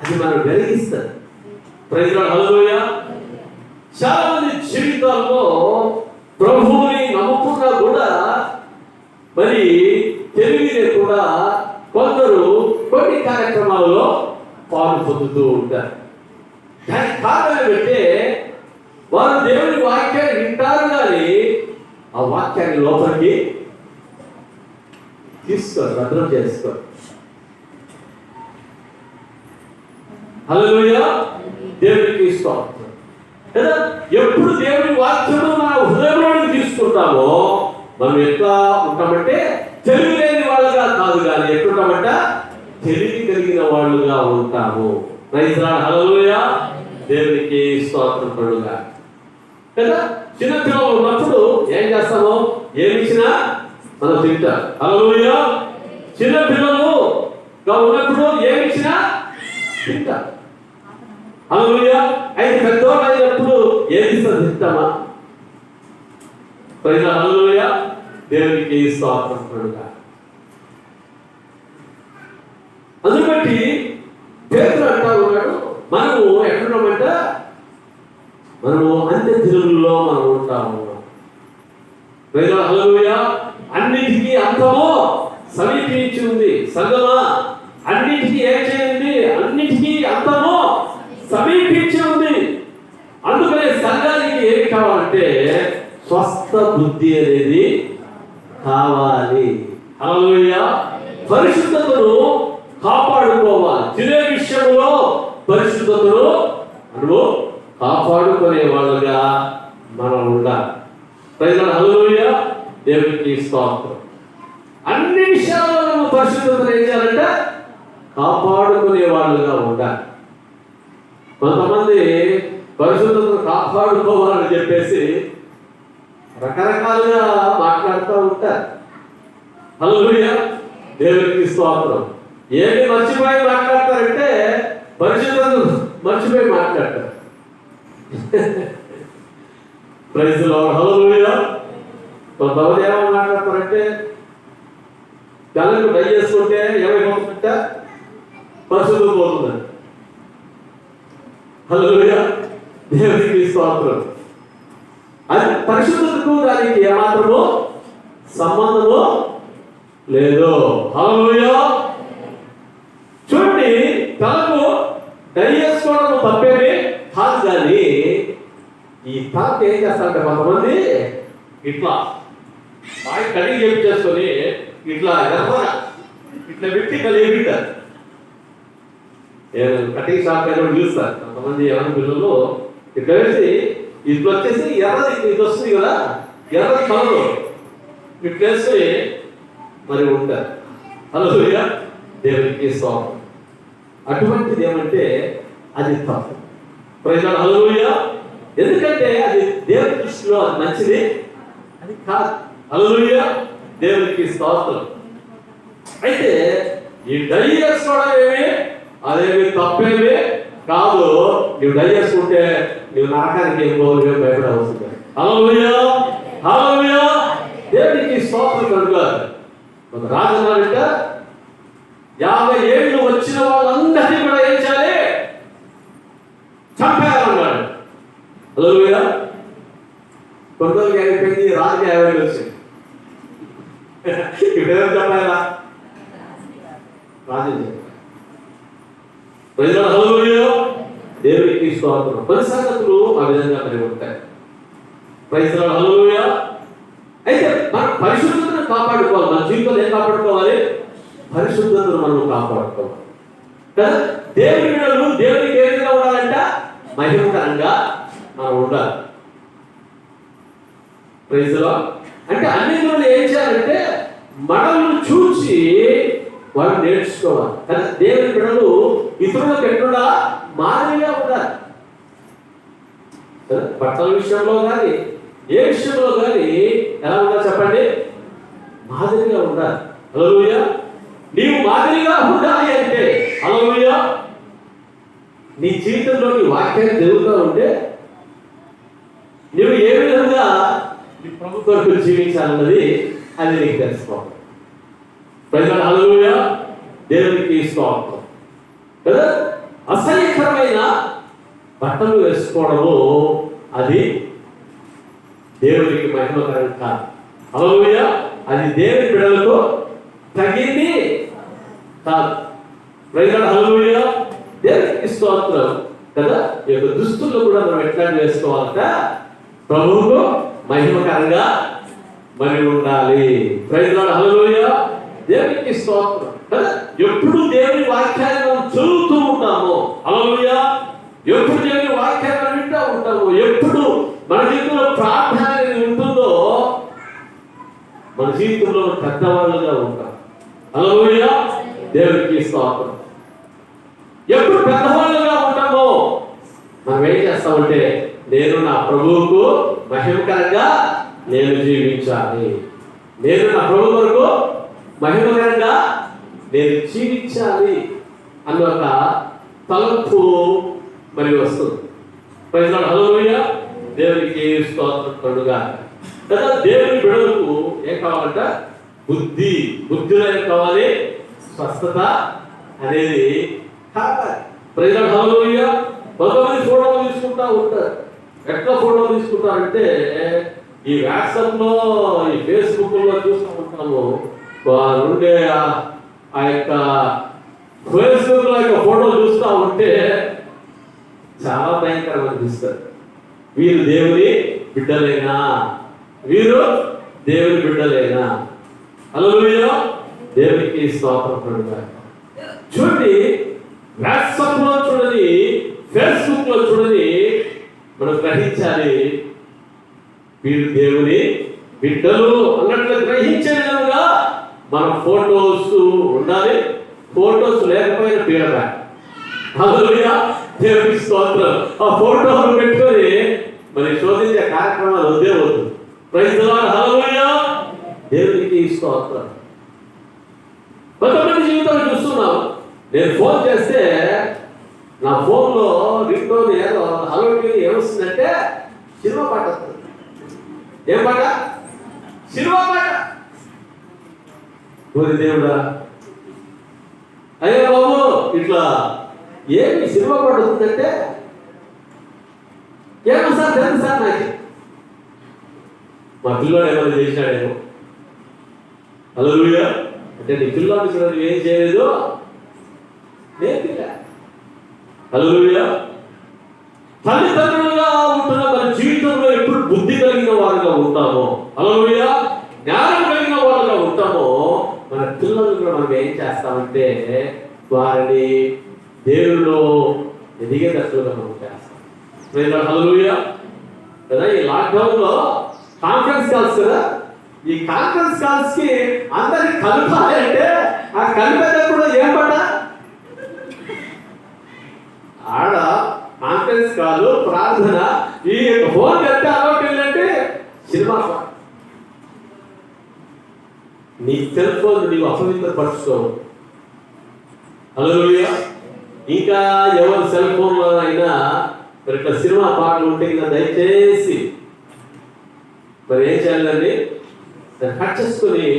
అది మనం వెలిగిస్తుంది. Praise Lord. హల్లెలూయా. చాలా మంది జీవితాల్లో ప్రభువుని నమ్ముకున్నా కూడా మరి తెలివి లేకుండా కొందరు కొన్ని కార్యక్రమాలలో పాలు పొందుతూ ఉంటారు. దానికి కారణం ఏమంటే వారు దేవుని వాక్యాన్ని వింటారు, కానీ ఆ వాక్యాన్ని లోపలికి తీసుకోరు, భద్రం చేసుకోరు. హల్లెలూయా. దేవునికి స్తోత్రం కదా. ఎప్పుడు దేవుని వాక్యము మన హృదయంలోకి తీసుకుంటామో మనం ఎట్లా ఉంటామంటే తెలివి లేని వాళ్ళుగా కాదు, కానీ ఎట్లుంటామంట? తెలివి కలిగిన వాళ్ళుగా ఉంటాము. Praise Lord. హల్లెలూయా. దేవునికి స్తోత్రం పడుగా కదా. చిన్న పిల్లలు ఉన్నప్పుడు ఏం చేస్తాము? ఏమి ఇచ్చినా మనం తింటాం. హల్లెలూయా. చిన్న పిల్లలుగా ఉన్నప్పుడు ఏమి ఇచ్చినా తింటాం. హల్లెలూయా. అయితే పెద్దవాళ్ళు అయినప్పుడు ఏది ఇస్తాం? తింటామా? Praise Lord. హల్లెలూయా. దేవునికి స్తోత్రం పడుగా. అందుబట్టి పేతురు అంటా ఉన్నాడు, మనము ఎక్కడున్నామంట? మనము అంత్య దినములలో మనం ఉంటాము. Praise Lord. హల్లెలూయా. అన్నిటికీ అంతము సమీపించి ఉంది. సంగమా, అన్నిటికీ ఏం చేయండి? అన్నిటికీ అంతము సమీపించి ఉంది. అందుకనే సంఘానికి ఏమి కావాలంటే స్వస్థ బుద్ధి అనేది కావాలి. హల్లెలూయా. పరిశుద్ధతను కాపాడుకోవాలి. తినే విషయంలో పరిశుద్ధతను మనము కాపాడుకునే వాళ్ళుగా మనం ఉండాలి. Praise Lord. హల్లెలూయా. దేవునికి స్తోత్రం. అన్ని విషయాల్లో మనం పరిశుద్ధతను ఏం చేయాలంటే కాపాడుకునే వాళ్ళుగా ఉండాలి. కొంతమంది పరిశుద్ధతను కాపాడుకోవాలని చెప్పేసి రకరకాలుగా మాట్లాడుతూ ఉంటారు. హల్లెలూయా. దేవునికి స్తోత్రం. ఏమి మర్చిపోయి మాట్లాడతారంటే పరిశుద్ధతను మర్చిపోయి మాట్లాడతారు. Praise Lord. హల్లెలూయా. కొంతమంది ఏమని మాట్లాడతారంటే కళ్ళకు డై చేసుకుంటే ఏమైపోతుందంటే పరిశుద్ధత పోతుందండి. హల్లెలూయా. దేవునికి స్తోత్రం. అది పరిశుద్ధతకు దానికి ఏమాత్రము సంబంధము లేదు. హల్లెలూయా. చూడండి, తలకు డై చేసుకోవడం తప్పేమి కాదు, కానీ ఈ తలకు ఏం చేస్తారంటే కొంతమంది ఇట్లా బాగా కడిగి చేపించేసుకొని ఇట్లా ఇట్లా పెట్టి కలిగిస్తారు. నేను కటింగ్ షాప్ అయినా చూస్తాను. కొంతమంది ఎవరి పిల్లలు ఇట్లా వేసి ఇట్లా వచ్చేసి ఎర్రది ఇది వస్తుంది కదా, ఎర్రది కలరు ఇట్లా వేసి మరి ఉంటారు. హల్లెలూయా. దేవునికి స్తోత్రం. అటువంటిది ఏమంటే అది తప్పు. Praise Lord. హల్లెలూయా. ఎందుకంటే అది దేవుని దృష్టిలో అది మంచిది అది కాదు. హల్లెలూయా. దేవునికి స్తోత్రం. అయితే ఈ డై చేసుకోవడం ఏమి అదేమి తప్పేమి కాదు. నువ్వు డై చేసుకుంటే నువ్వు నరకానికి ఏం పోవు, భయపడవలసింది. హల్లెలూయా. హల్లెలూయా. దేవునికి స్తోత్రం కనుక ఒక రాజు అన్నాడంటే 50 ఏళ్ళు వచ్చిన వాళ్ళందరినీ కూడా ఏం చేయాలి? చంపేయాలన్నాడు. హల్లెలూయా. కొందరికి అయిపోయింది, రాజుకి 50 ఏళ్ళు వచ్చింది. ఇప్పుడేమో చెప్పాలా? Raju praise Lord. హల్లెలూయా. దేవునికి స్తోత్రం. కొన్ని సంగతులు ఆ విధంగా మరి ఉంటాయి. Praise Lord. హల్లెలూయా. అయితే మనం పరిశుద్ధతను కాపాడుకోవాలి. మన జీవితంలో ఏం కాపాడుకోవాలి? పరిశుద్ధతను మనం కాపాడుకోవాలి కదా. దేవుని బిడ్డలు దేవునికి ఏ విధంగా ఉండాలంట? మహిమకరంగా మనం ఉండాలి. Praise lord. అంటే అన్నిటిలో ఏం చేయాలంటే మనల్ని చూసి వారు నేర్చుకోవాలి కదా. దేవుని బిడ్డలు ఇతరులకు ఎట్లా మాదిరిగా ఉండాలి కదా. బట్టల విషయంలో కానీ ఏ విషయంలో కానీ ఎలా ఉండాలి చెప్పండి, మాదిరిగా ఉండాలి. హల్లెలూయా. నీవు మాదిరిగా ఉండాలి అంటే హల్లెలూయా నీ జీవితంలో నీ వాక్యాన్ని చదువుతూ ఉంటే నువ్వు ఏ విధంగా నీ ప్రభు కొరకు జీవించాలన్నది అది నీకు తెలుసుకోవాలి. ప్రజలు హల్లెలూయా దేవునికి స్తోత్రం కదా. అసహ్యకరమైన బట్టలు వేసుకోవడము అది దేవునికి మహిమకరం కాదు. హల్లెలూయా అది దేవుని బిడ్డలకు తగింది కాదు. ప్రజలు హల్లెలూయా దేవునికి స్తోత్రం కదా. ఈ యొక్క దుస్తుల్లో కూడా మనం ఎట్లా వేసుకోవాలంట, ప్రభువుకు మహిమకరంగా మరి ఉండాలి. ప్రజలు హల్లెలూయా దేవునికి స్తోత్రం కదా. ఎప్పుడు దేవుని వాక్యాన్ని మనం చదువుతూ ఉంటాము, హల్లెలూయా ఎప్పుడు దేవుని వాక్యాన్ని వింటూ ఉంటాము, ఎప్పుడు మన జీవితంలో ప్రార్థన అనేది ఉంటుందో మన జీవితంలో పెద్దవాళ్ళుగా ఉంటాం. హల్లెలూయా దేవునికి స్తోత్రం. ఎప్పుడు పెద్దవాళ్ళుగా ఉంటామో మనం ఏం చేస్తామంటే, నేను నా ప్రభువుకు మహిమకరంగా నేను జీవించాలి, నేను నా ప్రభు వరకు మహిమకరంగా నేను జీవించాలి అన్న ఒక తలంపు మరి వస్తుంది. ప్రజలు హల్లెలూయా దేవునికి స్తోత్రం కలుగుగా కదా. దేవుని బిడ్డలకు ఏం కావాలంట, బుద్ధిలో ఏం కావాలి, స్వస్థత అనేది కావాలి. ప్రజలు హల్లెలూయా కొంతమంది ఫోటోలు తీసుకుంటా ఉంటారు. ఎట్లా ఫోటోలు తీసుకుంటారంటే ఈ వాట్సాప్ లో ఈ ఫేస్బుక్ లో చూస్తూ ఉంటాము. ఉండే ఆ యొక్క ఫేస్బుక్ లో యొక్క ఫోటో చూస్తూ ఉంటే చాలా భయంకరంగా అనిపిస్తారు. వీరు దేవుని బిడ్డలేనా, వీరు దేవుని బిడ్డలేనా? హల్లెలూయా దేవునికి స్తోత్రం. చూడండి వాట్సాప్ లో చూడండి, ఫేస్బుక్ లో చూడండి, మనం గ్రహించాలి వీరు దేవుని బిడ్డలు అన్నట్లు గ్రహించే విధంగా మన ఫోటోస్ ఉండాలి. ఫోటోస్ లేకపోయినా పీడక. హల్లెలూయా దేవునికి స్తోత్రం. ఆ ఫోటోలు పెట్టుకొని మరి శోధించే కార్యక్రమాలు వద్దే వద్దు. Praise the Lord. హల్లెలూయా దేవునికి స్తోత్రం. కొంతమంది జీవితాలు చూస్తున్నాం. నేను ఫోన్ చేస్తే నా ఫోన్లో రింగ్టోన్ ఏదో హలో ఏమొస్తుందంటే సినిమా పాట వస్తుంది. ఏం పాట? సినిమా పాట. ఓరి దేవుడా, అయ్యో బాబు ఇట్లా ఏమి సినిమా పాట వస్తుందంటే ఏమో సార్ తెలుసు సార్ నాకు మా పిల్లోడు ఏమైనా చేశాడేమో. హల్లెలూయా అంటే నీ పిల్లోడు ఏం చేయలేదు నేర్పిలే. హల్లెలూయా తల్లిదండ్రులుగా ఉంటున్న మన జీవితంలో ఎప్పుడు బుద్ధి కలిగిన వారుగా ఉంటామో, హల్లెలూయా జ్ఞానం కలిగిన వారుగా ఉంటామో, మన పిల్లలు కూడా మనం ఏం చేస్తామంటే వారిని దేవుల్లో ఎదిగేటట్లుగా మనం చేస్తాం. హల్లెలూయా కదా. ఈ లాక్డౌన్ లో కాన్ఫరెన్స్ కాల్స్ కదా, ఈ కాన్ఫరెన్స్ కాల్స్ కి అందరికి కలపాలి అంటే ఆ కలిపేటప్పుడు ఏం పడ ఆడ కాన్ఫరెన్స్ కాదు ప్రార్థన, ఈ ఫోన్ పెడితే అలవాటు ఏంటంటే సినిమా. నీ సెల్ ఫోన్ నీవు అపవిత్రపరచుకోవు. హల్లెలూయా ఇంకా ఎవరి సెల్ ఫోన్ లో అయినా మరి ఇట్లా సినిమా పాటలు ఉంటే ఇంకా దయచేసి మరి ఏం చేయాలండి, దాన్ని కట్ చేసుకొని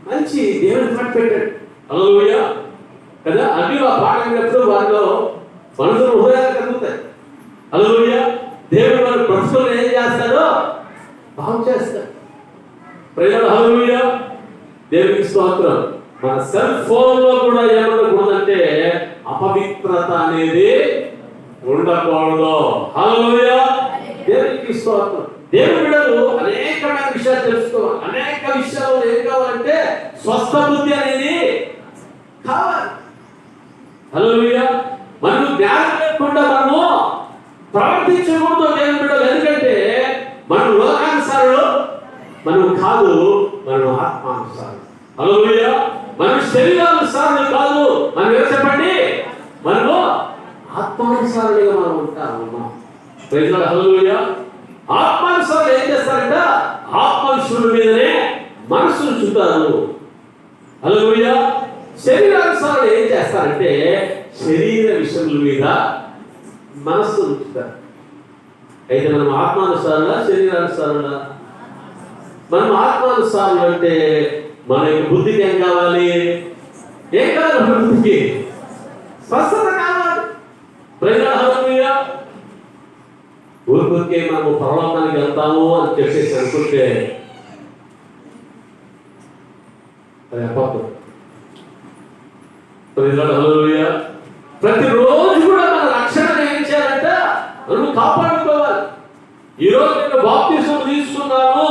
మంచి దేవుని పాట పెట్టండి. హల్లెలూయా కదా. అన్ని ఆ పాట విన్నప్పుడు వారిలో మనసులో హృదయాలు కలుగుతాయి. హల్లెలూయా దేవుడు మన ప్రశ్నలు ఏం చేస్తాడో బాగు చేస్తాడు. ప్రజలు హల్లెలూయా దేవునికి స్తోత్రం. మన సెల్ ఫోన్ లో కూడా ఏమనకూడదంటే అపవిత్రత అనేది ఉండకూడదు. హల్లెలూయా దేవునికి స్తోత్రం. దేవుని బిడ్డలు అనేకమైన విషయాలు తెలుసుకోవాలి. అనేక విషయాలు ఏం కావాలంటే స్వస్థ బుద్ధి అనేది కావాలి. హల్లెలూయా మనం జ్ఞానం లేకుండా మనము ప్రవర్తించకూడదు దేవుని బిడ్డలు. ఎందుకంటే మనం లోకానుసారులు మనం కాదు, మనం ఆత్మానుసారులు. హల్లెలూయా. మనం శరీరానుసారులు కాదు, మనం ఏం చెప్పండి, మనము ఆత్మానుసారులుగా మనం ఉంటామమ్మా. Praise Lord. హల్లెలూయా. ఆత్మానుసారులు ఏం చేస్తారంట, ఆత్మవిషయం మీదనే మనసును చూస్తారు. హల్లెలూయా. శరీరానుసారులు ఏం చేస్తారంటే శరీర విషయముల మీద మనస్సు ఉంచుతారు. అయితే మనం ఆత్మానుసారులా శరీరానుసారులా? మనం ఆత్మానుసారులు అంటే మన బుద్ధికి ఏం కావాలి, ఏం కావాలి, మన బుద్ధికి స్వస్థత కావాలి. హల్లెలూయా. ఊరికే మనము పరలోకానికి వెళ్తాము అని చెప్పేసి అనుకుంటే అది అపార్థం. హల్లెలూయా. ప్రతిరోజు కూడా మన రక్షణ ఏం చేయాలంటే మనం కాపాడుకోవాలి. ఈరోజు నేను బాప్తిస్మం తీసుకున్నాను,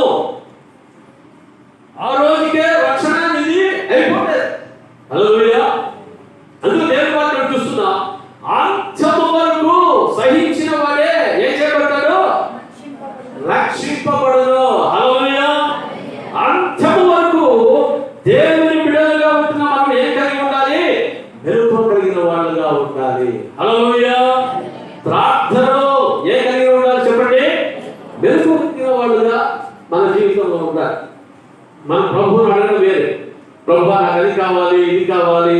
ఆ రోజుకే రక్షణ అనేది అయిపోతుంది. హల్లెలూయా. అందుకు దేవుని వాక్యం చూస్తున్నా, అంత్యము వరకు సహించిన వాడే ఏం చేయబడతాడు, రక్షింపబడును. హల్లెలూయా. అంత్యము వరకు దేవుని బిడ్డలుగా ఉంటున్న మనం ఏం కలిగి ఉండాలి, మెలకువ కలిగిన వాళ్ళుగా ఉండాలి. హల్లెలూయా. ప్రార్థనలో ఏం కలిగి ఉండాలి చెప్పండి, మెలకువ కలిగిన వాళ్ళుగా మన జీవితంలో ఉండాలి. మన ప్రభువుని అడగడం వేరే, ప్రభువా నాకు అది కావాలి, ఇది కావాలి,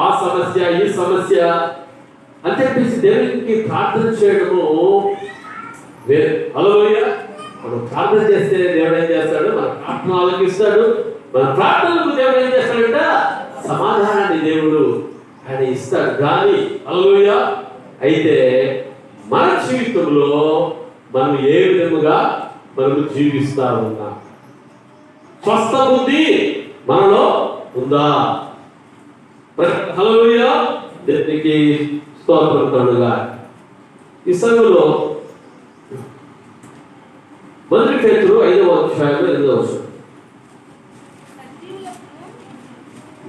ఆ సమస్య, ఈ సమస్య అని చెప్పేసి దేవునికి ప్రార్థన చేయడము వేరే. హల్లెలూయా. మనం ప్రార్థన చేస్తే దేవుడు ఏం చేస్తాడు, మన ప్రార్థన ఆలకిస్తాడు. మన ప్రార్థనలకు దేవుడు ఏం చేస్తాడంట, సమాధానాన్ని దేవుడు ఆయన ఇస్తాడు. కానీ హల్లెలూయా, అయితే మన జీవితంలో మనం ఏ విధముగా మనము జీవిస్తా ఉన్నాం, స్వస్థ బుద్ధి మనలో ఉందా? హల్లెలూయా. దేవునికి స్తోత్రం కలుగుగా. ఈ సమయంలో 1 పేతురు 5వ అధ్యాయం 8వ వచనం.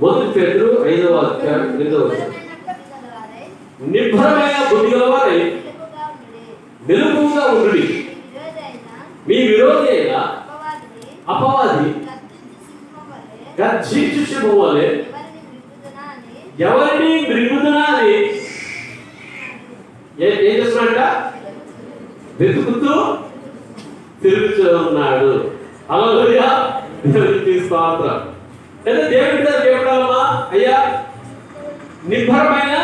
1 పేతురు 5వ అధ్యాయం 8వ వచనం. నిబ్బరమైన బుద్ధి గలవారై మెలకువగా ఉండుడి, మీ విరోధి అయిన అపవాది గర్జించు సింహం వలె ఎవరిని మృంగుదునా అని ఏం చేస్తున్నాడంట, వెతుకుతూ తిరుగుతూ ఉన్నాడు. హల్లెలూయా. దేవునికి స్తోత్రం. లేదా దేవుడి దేవుడమ్మా, అయ్యా నిబ్బరమైన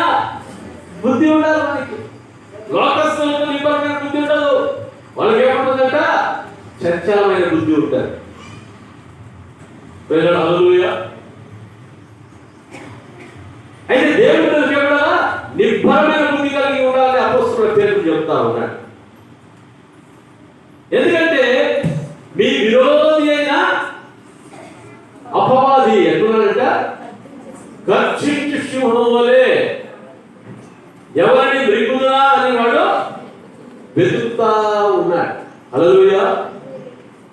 బుద్ధి ఉండాలి మనకి. లోకస్తులకు నిబ్బరమైన బుద్ధి ఉండదు, వాళ్ళకి ఏముంటుందంట, చంచలమైన బుద్ధి ఉంటుంది. హల్లెలూయా. అయితే దేవుడు కూడా నిబ్బరమైన బుద్ధి కలిగి ఉండాలని అపోస్తలుల పేరు చెప్తా ఉన్నాడు. ఎందుకంటే మీ విరోధి అయిన అపవాది ఎట్లున్నాడంట, గర్జించు సింహం వలె ఎవరిని మృంగుదునా అని వాడు వెతుకుతా ఉన్నాడు. హల్లెలూయా.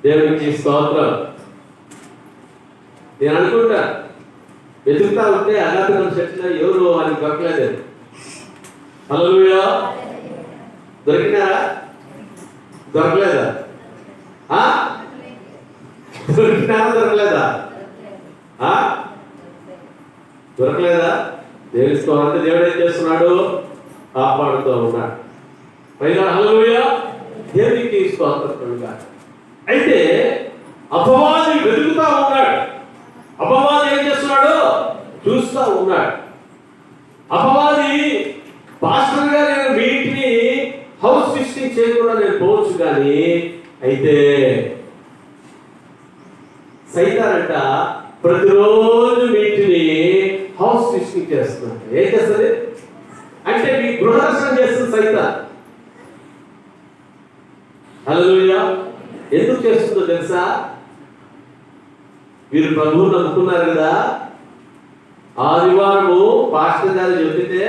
దేవునికి స్తోత్రం. నేను అనుకుంటా వెతుకుతా ఉంటే అగాధం చెట్ల ఎవరు అని దొరకలేదు. హల్లెలూయా. దొరికినారా? దొరకలేదా? దొరికినారా? దొరకలేదా? దొరకలేదా? దేవుడు దేవుడు ఏం చేస్తున్నాడు, కాపాడుతూ ఉన్నాడు. పైగా హల్లెలూయా. దేవునికి స్తోత్రం. అయితే అపవాది వెతుకుతా ఉన్నాడు, అపవాది ఏం చేస్తున్నాడు, చూస్తా ఉన్నాడు. అపవాది పాస్టర్ గా నేను వీటిని హౌస్ విజిటింగ్ చేయకుండా నేను పోవచ్చు, కానీ అయితే సైతానంట ప్రతిరోజు వీటిని హౌస్ విజిటింగ్ చేస్తున్నాడు. ఏం చేస్తుంది అంటే మీ గృహదర్శనం చేస్తుంది సైతాన్. హల్లెలూయా. ఎందుకు చేస్తుందో తెలుసా? మీరు ప్రభువుని నమ్ముకున్నారు కదా, ఆదివారము పాస్టర్ గారు చెబితే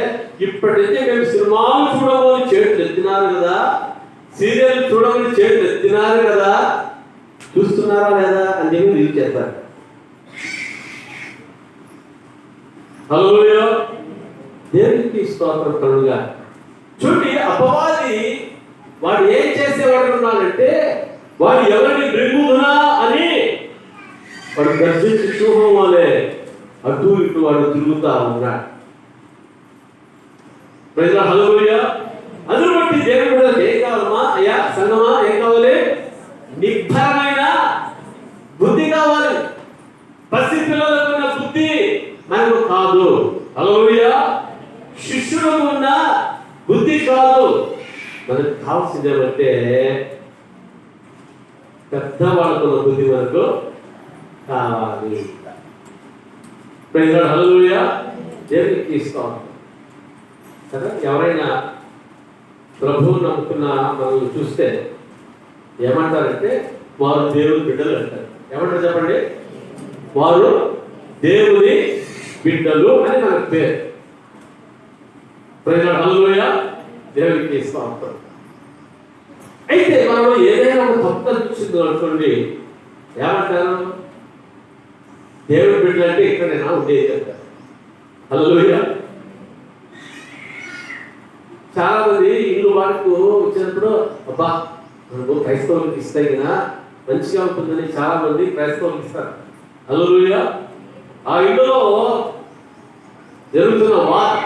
ఇప్పటి నుంచి మేము సినిమాలు చూడమని చేతులు ఎత్తినారు కదా, సీరియల్ చూడమని చేతులు ఎత్తినారు కదా, చూస్తున్నారా లేదా అని చెప్పి మీరు చేస్తారు. హల్లెలూయా. దేవునికి స్తోత్రం కలుగుగా. చూడండి, అపవాది వాడు ఏం చేసేవాడు ఉన్నాడంటే, వాడు ఎవరిని మృంగుదునా అని వాడు గర్జించి సింహం వలె అటు ఇటు వాడు తిరుగుతా ఉన్నాడు. ప్రజల హల్లెలూయా. అందును బట్టి దేవుడు కూడా ఏం కావాలమ్మా? అయ్యా సంగమా ఏం కావాలి? నిబ్బరమైన బుద్ధి కావాలి. పసి పిల్లలకు ఉన్న బుద్ధి మనకు కాదు. హల్లెలూయా. శిష్యులకు ఉన్న బుద్ధి కాదు. మనకు కావాల్సింది ఏమంటే పెద్దవాళ్ళకు ఉన్న బుద్ధి మనకు కావాలి. ప్రజల హల్లెలూయా. దేవునికి తీసుకోవాలి కదా. ఎవరైనా ప్రభువు నమ్ముకున్న మనల్ని చూస్తే ఏమంటారంటే వారు దేవుని బిడ్డలు అంటారు. ఏమంటారు చెప్పండి? వారు దేవుని బిడ్డలు అని మనకు పేరు. ప్రజల హల్లెలూయా. దేవునికి తీసుకోవాలి. అయితే మనం ఏదైనా ఒక తప్పు అనిపించిందో అనుకోండి, ఏమంటారు? దేవుని బిడ్డలు అంటే ఇక్కడైనా ఉండేది అంటారు. హల్లెలూయా. చాలా మంది ఇల్లు వాడుకు వచ్చినప్పుడు అబ్బా మనకు క్రైస్తవులకు ఇస్తాయి కదా మంచిగా ఉంటుందని చాలా మంది క్రైస్తవులకు ఇస్తారు. హల్లెలూయా. ఆ ఇంట్లో జరుగుతున్న వార్,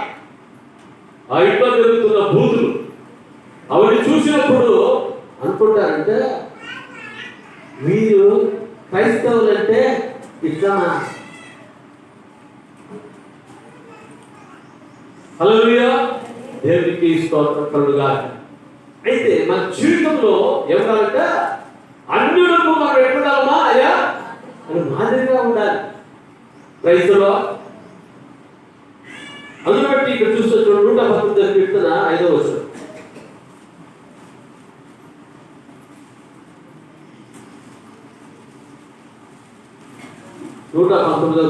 ఆ ఇంట్లో జరుగుతున్న బూతులు అవన్నీ చూసినప్పుడు అనుకుంటారంటే వీరు క్రైస్తవులంటే ఇట్లా. హల్లెలూయా. దేవునికి స్తోత్రం కలుగుగాక. అయితే మన జీవితంలో ఏమంటే అన్యులకు మనం ఎక్కడామా అయ్యా మనం మాదిరిగా ఉండాలి. క్రైస్తవులు అందును బట్టి ఇక్కడ చూస్తే 119 కీర్తన 5వ వచనం.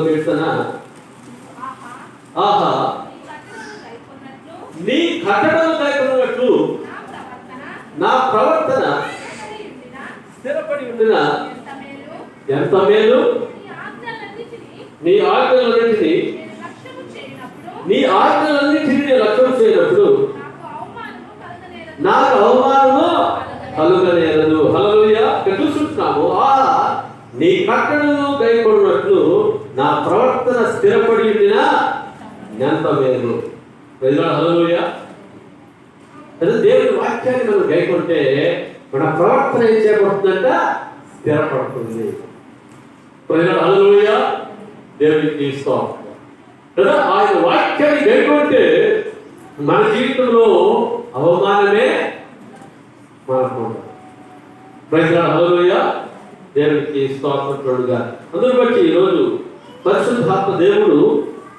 కీర్తన ఆహా నీ కట్టడలు కైకొన్నట్లు నా ప్రవర్తన స్థిరపడి ఉండిన ఎంత మేలు. నీ ఆజ్ఞలన్నింటినీ నేను లక్ష్యం చేయనప్పుడు నాకు అవమానము కలుగనేరదు. హల్లెలూయా. ఇక్కడ చూస్తున్నాము నీ కట్టడలు కైకొన్నట్లు నా ప్రవర్తన స్థిరపడి ఉండిన ఎంత మేలు. హల్లెలూయా. అదే దేవుని వాక్యాన్ని మనం గైకొంటే మన ప్రవర్తన ఏం చేయబడుతుందంట? స్థిరపడుతుంది. హల్లెలూయా. దేవునికి తీసుకోవాలి కదా. ఆయన వాక్యాన్ని గైకొంటే మన జీవితంలో అవమానమే మనకు. హల్లెలూయా. దేవునికి స్తోత్రుడుగా. అందును బట్టి ఈరోజు పరిశుద్ధాత్మ దేవుడు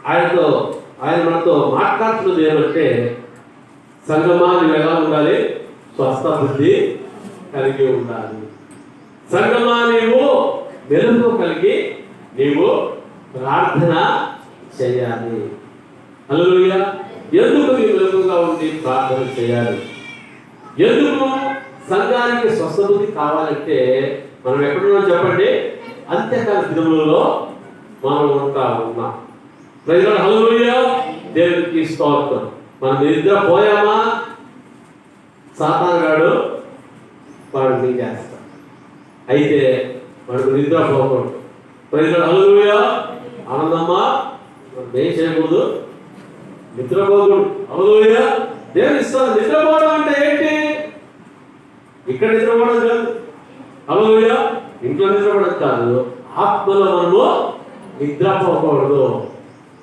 ఆయన మనతో మాట్లాడుతున్నది ఏమంటే సంగమా నువ్వు ఎలా ఉండాలి? స్వస్థ బుద్ధి కలిగి ఉండాలి. సంగమా నీవు వెలుగు కలిగి నీవు ప్రార్థన చేయాలి. హల్లెలూయా. ఎందుకు నీ వెలుగుగా ఉండి ప్రార్థన చేయాలి? ఎందుకు సంఘానికి స్వస్థ బుద్ధి కావాలంటే మనం ఎక్కడున్నాం చెప్పండి? అంత్యకాల దినములలో మనం ఉంటా ఉన్నాం. ప్రజలు హల్లెలూయా. దేవునికి స్తోత్రం. మనం నిద్ర పోయామా సాతాను గాడు వాడు చేస్తాం. అయితే మనకు నిద్ర పోకూడదు. ప్రజలు హల్లెలూయా. ఆనందమ్మా మనం ఏం చేయకూడదు? నిద్రపోకూడదు. హల్లెలూయా. దేవుని ఇస్తాను. నిద్రపోవడం అంటే ఏంటి? ఇక్కడ నిద్రపోవడం కాదు. హల్లెలూయా. ఇంట్లో నిద్రపోవడం కాదు. ఆత్మలో మనము నిద్రపోకూడదు.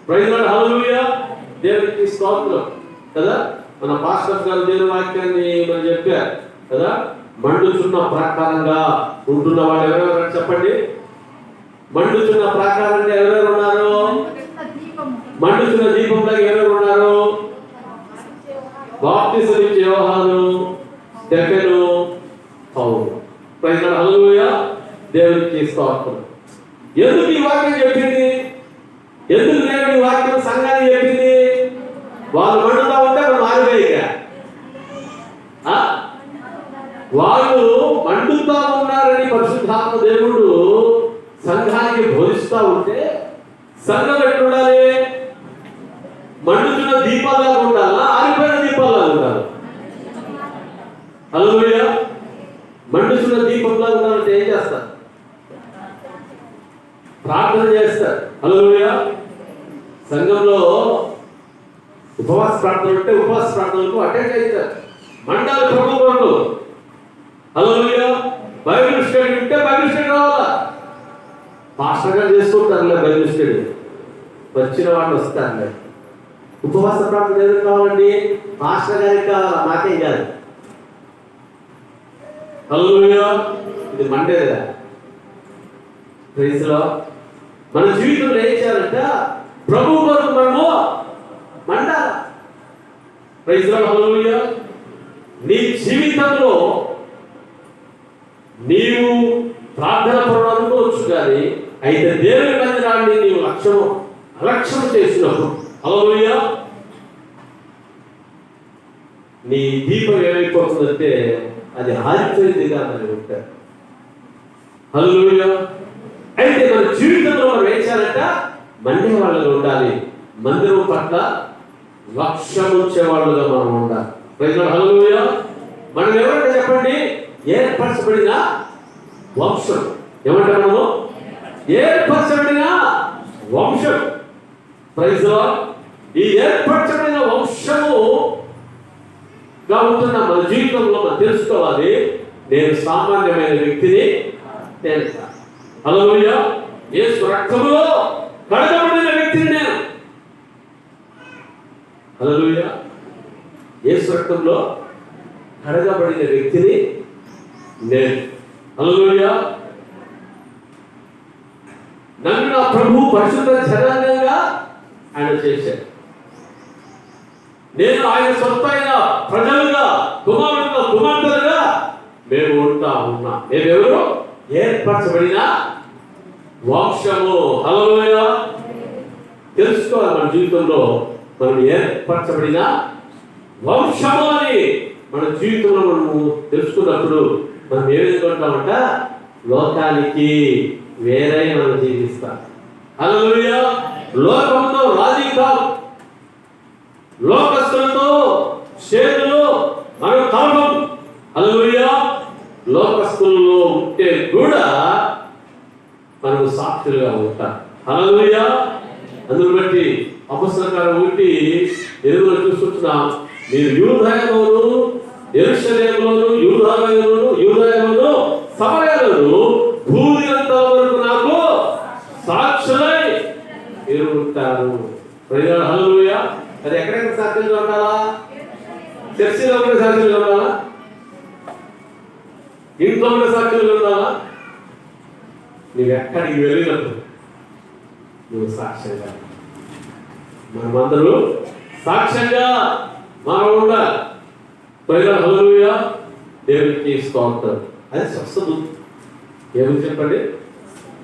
Praise Lord. హల్లెలూయా. దేవునికి స్తోత్రం కదా. మన పాస్టర్ గారు దేవుని వాక్యాన్ని మనం చెప్పారు కదా. మండుచున్న ప్రకారంగా ఉంటున్న వాళ్ళు ఎవరెవరు చెప్పండి? మండుచున్న ప్రకారంగా ఎవరెవరు ఉన్నారు? మండుచున్న దీపంలో ఎవరెవరు ఉన్నారు? బాప్తిసం ఇచ్చే యోహాను, Stephen, Paul. Praise Lord. Hallelujah. దేవునికి స్తోత్రం. ఎందుకు ఈ వాక్యం చెప్పింది? ఎందుకు దేవుని వాక్యం సంఘాన్ని చెప్పింది? వాళ్ళు మండుతా ఉంటే మనం ఆరిపోయిగా వాళ్ళు మండుతా ఉన్నారని పరిశుద్ధాత్మ దేవుడు సంఘానికి బోధిస్తూ ఉంటే సంఘం ఎట్లా ఉండాలి? మండుతున్న దీపాలుగా ఉండాలా? ఆరిపోయిన దీపాలుగా ఉండాలి? హల్లెలూయా. మండుతున్న దీపంలా ఉండాలంటే ఏం చేస్తారు? ప్రార్థన చేస్తారు. హల్లెలూయా. సంఘంలో ఉపవాస ప్రార్థనలు ఉంటే ఉపవాస ప్రార్థనలకు అటెండ్ అవుతారు. మండలి ప్రభు కొరకు. హల్లెలూయా. బైబిల్ స్టడీ ఉంటే బైబిల్ స్టడీ రావాలా. పాస్టర్ గారు చేసుకుంటారులే బైబిల్ స్టడీ, వచ్చిన వాళ్ళు వస్తారులే. ఉపవాస ప్రార్థన ఎందుకు కావాలండి? పాస్టర్ గారికి కావాలా, నాకేం కాదు. హల్లెలూయా. ఇది మండేదా? Praise lord. మన జీవితంలో ఏం చేయాలంట? ప్రభు కొరకు మనము మండాల. Praise Lord. హల్లెలూయా. నీ జీవితంలో నీవు ప్రార్థన పరుడు అనుకోవచ్చు, కానీ అయితే దేవుని మందిరాన్ని నీవు అలక్ష్యం చేసినప్పుడు, హల్లెలూయా, నీ దీపం ఏమైపోతుందంటే అది ఆరిపోయిందిగా మరి ఉంటారు. హల్లెలూయా. అయితే మన జీవితంలో మనం ఏం చేయాలంట? మండే వాళ్ళగా ఉండాలి. మందిరం పట్ల లక్ష్యం ఉంచేవాళ్ళుగా మనం ఉండాలి. Praise Lord. హల్లెలూయా. మనం ఎవరంటే చెప్పండి? ఏర్పరచబడిన వంశం. ఏమంటే మనము ఏర్పరచబడిన వంశం. Praise Lord. ఈ ఏర్పరచబడిన వంశముగా ఉంటున్న మన జీవితంలో మనం తెలుసుకోవాలి, నేను సామాన్యమైన వ్యక్తిని తెలుసా. హల్లెలూయా. యేసు రక్తములో కడగబడిన వ్యక్తిని నేను. హల్లెలూయా. యేసు రక్తంలో కడగబడిన వ్యక్తిని నేను. హల్లెలూయా. నన్ను నా ప్రభు పరిశుద్ధ జనాంగంగా ఆయన చేశాడు. నేను ఆయన సొంతైన ప్రజలుగా, కుమారులుగా, కుమార్తెలుగా మేము ఉంటా ఉన్నా. మేమెవరు? ఏర్పరచబడిన వంశము. హల్లెలూయా. తెలుసుకోవాలి మన జీవితంలో మనం ఏర్పరచబడిన వంశము అని మన జీవితంలో మనము తెలుసుకున్నప్పుడు మనం ఏ విధంగా ఉంటామంట? లోకానికి వేరే మనం జీవిస్తాం. హల్లెలూయా. లోకంతో రాజీ కాదు, లోకస్తులతో చేతులు మనం కలపం. హల్లెలూయా. లోకస్తుల్లో ఉంటే కూడా మనము సాక్షులుగా ఉంటాం. హల్లెలూయా. అందును బట్టి అపొస్తలుల 1:8 చూస్తున్నాం. మీరు యూదయలోను, యెరూషలేములోను, యూదయలోను, సమరయలోను భూదిగంతా వరకు నాకు సాక్షులై మీరు ఉంటారు. Praise Lord. హల్లెలూయా. అది ఎక్కడెక్కడ సాక్షులుగా ఉండాలా? చర్చిలో ఉండే సాక్షులుగా ఉండాలా? ఇంట్లో ఉండే సాక్షులుగా ఉండాలా? నువ్వు ఎక్కడికి వెళ్ళినప్పుడు నువ్వు సాక్ష్యంగా, మనమందరూ సాక్ష్యంగా మనం ఉండాలి. Praise Lord. హల్లెలూయా. దేవునికి స్తోత్రం. అది స్వస్థ బుద్ధి. ఏమని చెప్పండి?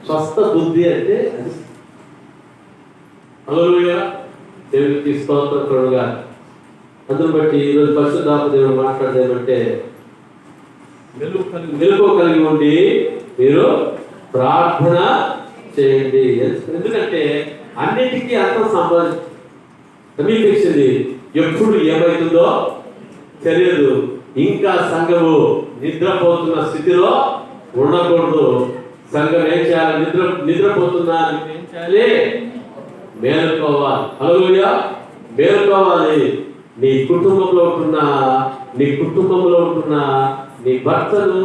స్వస్థ బుద్ధి అంటే అది. హల్లెలూయా. దేవునికి స్తోత్రం కలుగుగా. అందును బట్టి ఈరోజు పరిశుద్ధాత్మ దేవుడు మాట్లాడేమంటే, మెలకువ కలిగి ఉండి మీరు ప్రార్థన చేయండి. ఎందుకంటే అన్నిటికీ అర్థం సమీపించింది. ఎప్పుడు ఏమవుతుందో తెలియదు. ఇంకా సంఘము నిద్రపోతున్న స్థితిలో ఉండకూడదు. సంఘం ఏం చేయాలి? నిద్రపోతున్నా ఏం చేయాలి? మేలుకోవాలి. హల్లెలూయా. మేలుకోవాలి. నీ కుటుంబంలో ఉంటున్న నీ భర్తను,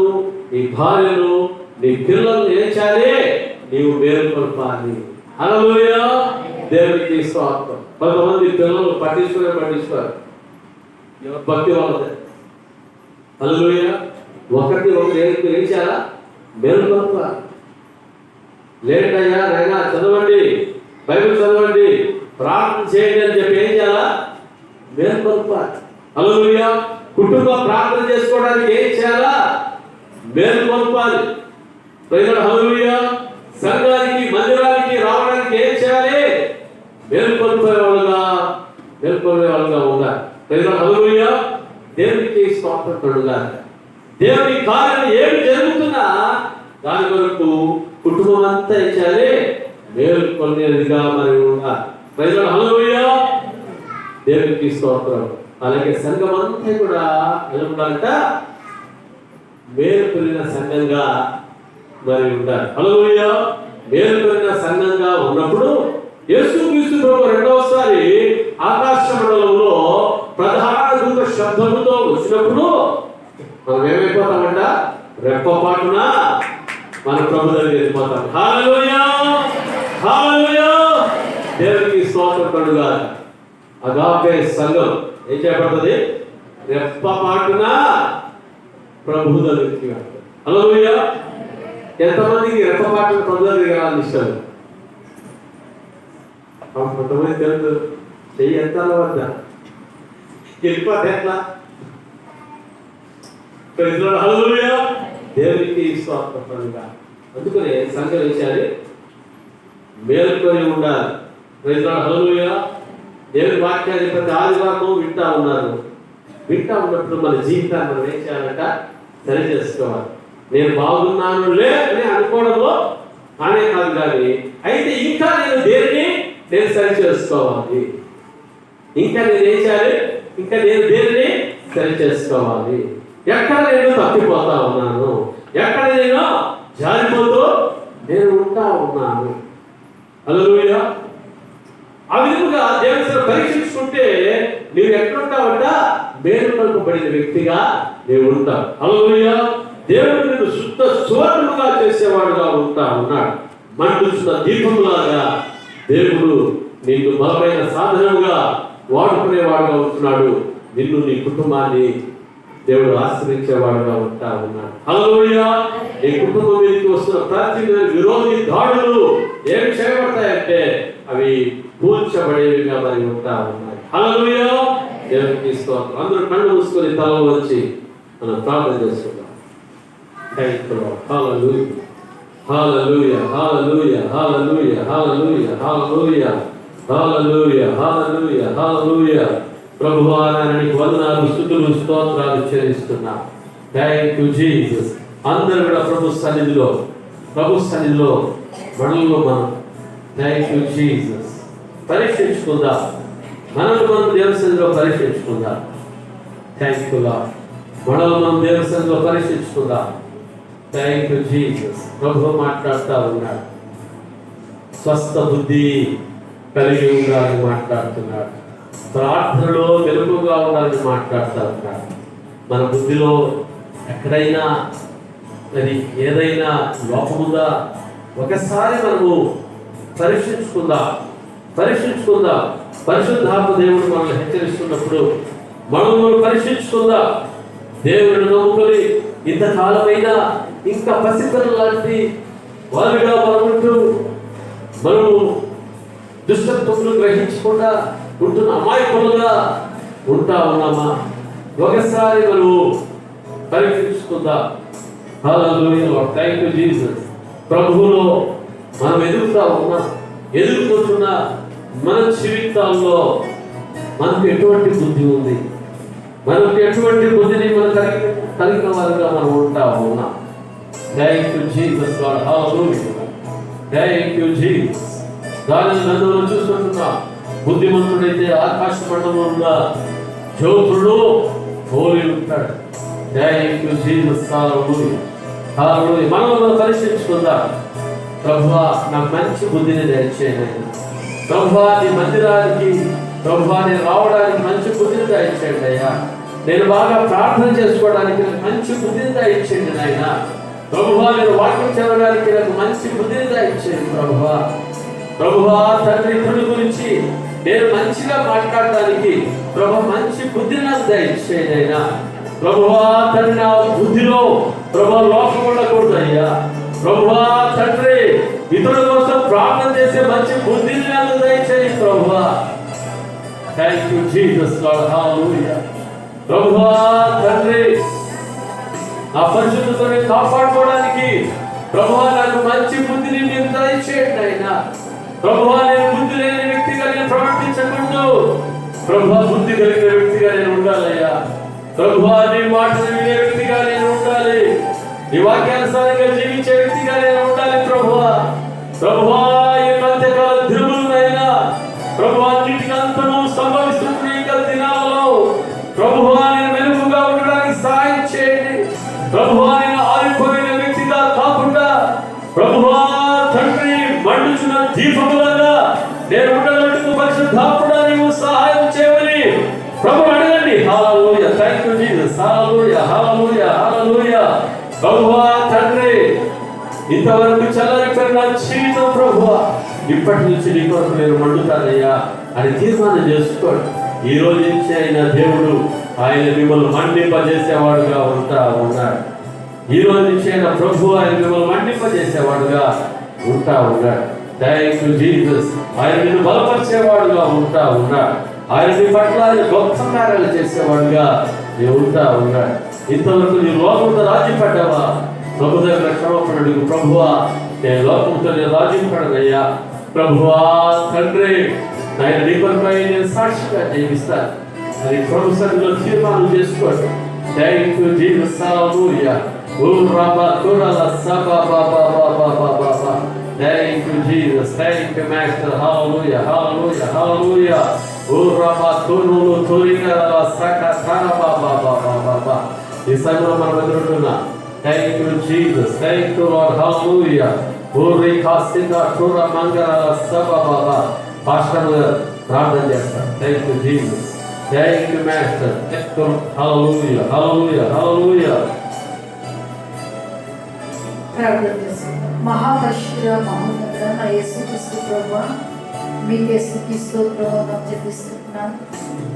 నీ భార్యను, నీ పిల్లలను ఏం చేయాలి? నీవు మేలుకొల్పాలి. హల్లెలూయా. దేవునికి స్తోత్రం. కొంతమంది పిల్లలు పట్టించుకోరు. ఎవరు భక్తి వాళ్ళదే. హల్లెలూయా. ఒకటి ఏం చేయాలా? మేలుకొల్పాలి. లేటయ్యా నైనా చదవండి, బైబిల్ చదవండి, ప్రార్థన చేయండి అని చెప్పి ఏం చేయాలా? మేలుకొల్పాలి. హల్లెలూయా. కుటుంబం ప్రార్థన చేసుకోవడానికి ఏం చేయాలా? మేలుకొల్పాలి. Praise Lord. హల్లెలూయా. సంఘానికి, మందిరానికి రావడానికి ఏం చేయాలి? మేలుకొల్పే వాళ్ళుగా ఉండాలి. Praise Lord. హల్లెలూయా. దేవునికి స్తోత్రం కలుగుగాక. దేవుని కార్యం ఏమి జరుగుతున్నా దాని కొరకు కుటుంబం అంతా ఏం చేయాలి? మేలుకొనేదిగా మరి ఉండాలి. Praise Lord. హల్లెలూయా. దేవునికి స్తోత్రం. అలాగే సంఘం అంతా కూడా ఎలా ఉండాలంట? మేలుకొలిన సంఘంగా మరి ఉండాలి. హల్లెలూయా. మేలుకొనిన సంఘంగా ఉన్నప్పుడు యేసుక్రీస్తు ప్రభు రెండవసారి ఆకాశ మండలంలో ప్రధాన దూత శబ్దముతో వచ్చినప్పుడు మనం ఏమైపోతామంట? రెప్పపాటున మన ప్రభు దగ్గరికి వెళ్ళిపోతాం. హల్లెలూయా, హల్లెలూయా. దేవునికి స్తోత్రం కలుగుగా. అగాపే సంఘం ఏం చేయబడుతుంది? రెప్పపాటున ప్రభు దగ్గరికి వెళ్తాం. హల్లెలూయా. ఎంతమందికి రెప్పపాటున ప్రభు దగ్గరికి వెళ్ళాలని ఇష్టం? కొంతమంది తెలుసు, చెయ్యి ఎంత వద్ద వెళ్ళిపోతే ఎట్లా? హల్లెలూయా, దేవునికి స్తోత్రం. అందుకనే సంఘం విషయాన్ని మేలుకొని ఉండాలి. హల్లెలూయా. దేవుని వాక్యాన్ని ప్రతి ఆదివారం వింటా ఉన్నారు. వింటా ఉన్నప్పుడు మన జీవితాన్ని మనం ఏం చేయాలంట? సరి చేసుకోవాలి. నేను బాగున్నానులే అని అనుకోవడంలో అనే కాదు, కానీ అయితే ఇంకా నేను సరి చేసుకోవాలి. ఇంకా నేను ఏం చేయాలి? ఇంకా నేను దేనిని సరి చేసుకోవాలి. ఎక్కడ నేను తప్పిపోతా ఉన్నాను, ఎక్కడ నేను జారిపోతూ నేను ఉంటా ఉన్నాను. హల్లెలూయా. ఆ విధంగా దేవుని పరీక్షించుకుంటే నీవు ఎక్కడుంటావంట? మేలుకొల్పబడిన వ్యక్తిగా నీవు ఉంటావు. హల్లెలూయా. దేవుడు నిన్ను శుద్ధ సువర్ణముగా చేసేవాడుగా ఉంటా ఉన్నాడు. మండుచున్న దీపములాగా దేవుడు నీకు బలమైన సాధనముగా వాడుకునేవాడుగా ఉంటున్నాడు. నిన్ను, నీ కుటుంబాన్ని దేవుడు ఆశ్రయించేవాడుగా ఉంటా ఉన్నాడు. హల్లెలూయా. నీ కుటుంబం మీదకి వస్తున్న ప్రతి విరోధి దాడులు ఏమి చేయబడతాయంటే అవి కూల్చబడేవిగా మరి ఉంటా ఉన్నాయి. హల్లెలూయా. దేవునికి స్తోత్రం. అందరూ కళ్ళు మూసుకొని తల వచ్చి మనం ప్రార్థన చేసుకుందాం. హల్లెలూయా, hallelujah, hallelujah, hallelujah, hallelujah, hallelujah, hallelujah, hallelujah, హల్లెలూయా. ప్రభువా, నీకు వందనాలు, స్తుతులు, స్తోత్రాలు చెల్లిస్తున్నా. Thank you Jesus. అందరూ కూడా ప్రభు సన్నిధిలో మనలో మనం థాంక్ యూ జీసస్ పరీక్షించుకుందాం. మనల్ని మనం దేవుని సన్నిధిలో పరీక్షించుకుందాం. Thank you lord. మనల్ని మనం దేవుని సన్నిధిలో పరీక్షించుకుందాం. Thank you Jesus. ప్రభు మాట్లాడుతూ ఉన్నాడు. స్వస్థ బుద్ధి కలిగి ఉండాలని మాట్లాడుతున్నాడు. ప్రార్థనలో వెలుగుగా ఉండాలని మాట్లాడుతూ ఉన్నాడు. మన బుద్ధిలో ఎక్కడైనా అది ఏదైనా లోపముందా ఒకసారి మనము పరీక్షించుకుందాం. పరిశుద్ధాత్మ దేవుడు మనల్ని హెచ్చరిస్తున్నప్పుడు మనం పరీక్షించుకుందాం. దేవుడిని నమ్ముకొని ఇంతకాలమైనా ఇంకా పసిపిల్లల లాంటి వారిగా మనము దుష్టత్వములు గ్రహించకుండా ఉంటున్న అమాయకులుగా ఉంటా ఉన్నామా? ఒకసారి మనము పరీక్షించుకుందాం. హల్లెలూయా. Thank you Jesus. ప్రభువులో మనం ఎదుర్కొంటున్న మన జీవితాల్లో మనకు ఎటువంటి బుద్ధి ఉంది, మనకు ఎటువంటి బుద్ధిని మనం కలిగిన వారుగా మనం ఉంటా ఉన్నాం. Thank you Jesus. Hallelujah. Thank you Jesus. దానిని నన్ను చూస్తుంటున్నా. బుద్ధిమంతుడైతే ఆకాశ మండలంలో ఉన్న జ్యోతుల్లో పోలి ఉంటాడు. Thank you Jesus. Hallelujah. Hallelujah. మనం పరీక్షించుకుందాం. ప్రభువా, నాకు మంచి బుద్ధిని దయచేయండి. ప్రభువా, నీ మందిరానికి నేను రావడానికి మంచి బుద్ధిని దయచేయండి అయ్యా. నేను బాగా ప్రార్థన చేసుకోవడానికి నాకు మంచి బుద్ధిని దయచేయండి నాయన. ప్రభువా, నేను వాక్యం చదవడానికి నాకు మంచి బుద్ధిని దయచేయండి ప్రభువా. తండ్రి, ఇతరుల గురించి నేను మంచిగా మాట్లాడడానికి ప్రభు మంచి బుద్ధిని నాకు దయచేయండి అయినా. ప్రభువా తండ్రి, నా బుద్ధిలో లోపం ఉండకూడదు అయ్యా. ప్రభువా తండ్రి, ఇతరుల కోసం ప్రార్థన చేసే మంచి బుద్ధిని నాకు దయచేయి ప్రభువా. Thank you Jesus. హల్లెలూయా. ప్రభువా తండ్రి, ఆ పరిశుద్ధతని కాపాడుకోవడానికి ప్రభువా నాకు మంచి బుద్ధిని మీరు దయచేయండి అయినా. ప్రభువా, నేను బుద్ధి లేని వ్యక్తిగా నేను ప్రవర్తించకూడదు. ప్రభువా, బుద్ధి కలిగిన వ్యక్తిగా నేను ఉండాలయ్యా. ప్రభువా, నీ మాటలు వినే వ్యక్తిగా నేను ఉండాలి. నీ వాక్యానుసారంగా జీవించే వ్యక్తిగా నేను ఉండాలి ప్రభువా. ఈ మధ్యకాల దినములైనా ప్రభువా, అన్నిటికీ అంతము సంభవిస్తున్న ఈ దినాలలో ప్రభువా, నేను వెలుగుగా ఉండడానికి సహాయం చేయండి ప్రభువా. నేను ఆరిపోయిన వ్యక్తిగా కాకుండా ప్రభువా తండ్రి మండుచున్న దీపములాగా నేను ఉండగట్టుకు పరిశుద్ధాత్ముడా నీవు సహాయం చేయమని ప్రభు అడగండి. హల్లెలూయా, thank you Jesus. Hallelujah, hallelujah, హల్లెలూయా. ప్రభువా తండ్రి, ఇంతవరకు చల్లారిపోయిన నా జీవితం ప్రభువా, ఇప్పటి నుంచి నీ కొరకు నేను మండుతానయ్యా అని తీర్మానం చేసుకోండి. ఈ రోజు నుంచి ఆయన దేవుడు ఆయన మిమ్మల్ని మండింపజేసేవాడుగా ఉన్నాడు. ఈ రోజు నుంచి ఆయన ప్రభు ఆయన మిమ్మల్ని మండింపజేసేవాడుగా ఉన్నాడు. Thank you Jesus. ఆయన నిన్ను బలపరిచేవాడుగా ఉన్నాడు. ఆయన నీ పట్ల ఆయన గొప్ప కార్యాలు చేసేవాడుగా ఉన్నాడు. ఇంతవరకు నీ లోకంతో రాజీ పడ్డావా? ప్రభు దగ్గర క్షమాపణ అడుగు. ప్రభువా, నేను లోకంతో నేను రాజీ పడనయ్యా. ప్రభువా తండ్రి, ఆయన నీ కొరకై నేను సాక్షిగా జీవిస్తాను అని ప్రభు సన్నిధిలో తీర్మానం చేసుకోండి. Thank you Jesus. హల్లెలూయా. ఓ రబ్బా కురల సబా బాబా బాబా బాబా. Thank you Jesus. Thank you master. Hallelujah, hallelujah, hallelujah. ఓ రబ్బా కురులు తోరికల సక తర బాబా బాబా బాబా. ఈ సమయంలో మనం ఎదుర్కొన్నా. Thank you Jesus. Thank you Lord. Hallelujah. ఓ రేఖాసిక కుర మంగళ సబా బాబా. పాస్టర్ ప్రార్థన చేస్తాను. Thank you Jesus. Thank you master. Hallelujah, hallelujah, hallelujah. ప్రార్థన చేస్తాను. మహాపరిశుద్ధ మహోన్నతుడ నా యేసుక్రీస్తు ప్రభువా, మీకే స్తుతి స్తోత్రం చెల్లిస్తున్నాను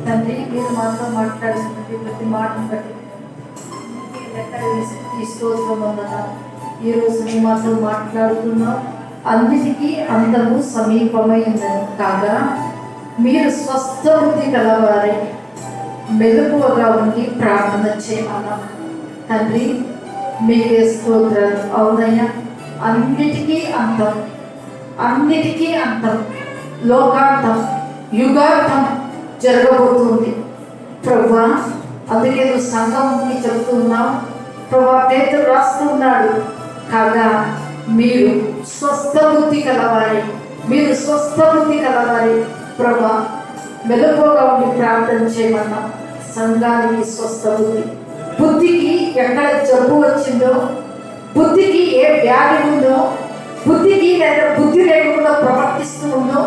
తండ్రి. మీరు మాతో మాట్లాడుతున్నది ప్రతి మాటను బట్టి స్తుతి స్తోత్రం అన్నాను. ఈరోజు మీ మాతో మాట్లాడుతున్నాం. అన్నిటికీ అందరూ సమీపమై ఉందని కాగా మీరు స్వస్థ బుద్ధి కలవారై మెలకువగా ఉండి ప్రార్థన చేయమన్నాం తండ్రి. మీకే స్తోత్రాలు. అవునయ్యా, అన్నిటికీ అంతం, అన్నిటికీ అంతం, లోకాంతం, యుగాంతం జరగబోతుంది ప్రభువా. అందుకే నువ్వు సంఘం చెబుతూ ఉన్నావు ప్రభువా. పేతురు రాస్తూ ఉన్నాడు, కాగా మీరు స్వస్థ బుద్ధి కలవారి, మీరు స్వస్థ బుద్ధి కలవారి ప్రభువా. మెలకువగా ఉండి ప్రార్థన చేయమన్నాం. సంఘానికి స్వస్థ బుద్ధి, బుద్ధికి ఎక్కడ జబ్బు వచ్చిందో, బుద్ధికి ఏ వ్యాధి ఉందో, బుద్ధికి లేదా బుద్ధి లేకుండా ప్రవర్తిస్తూ ఉందో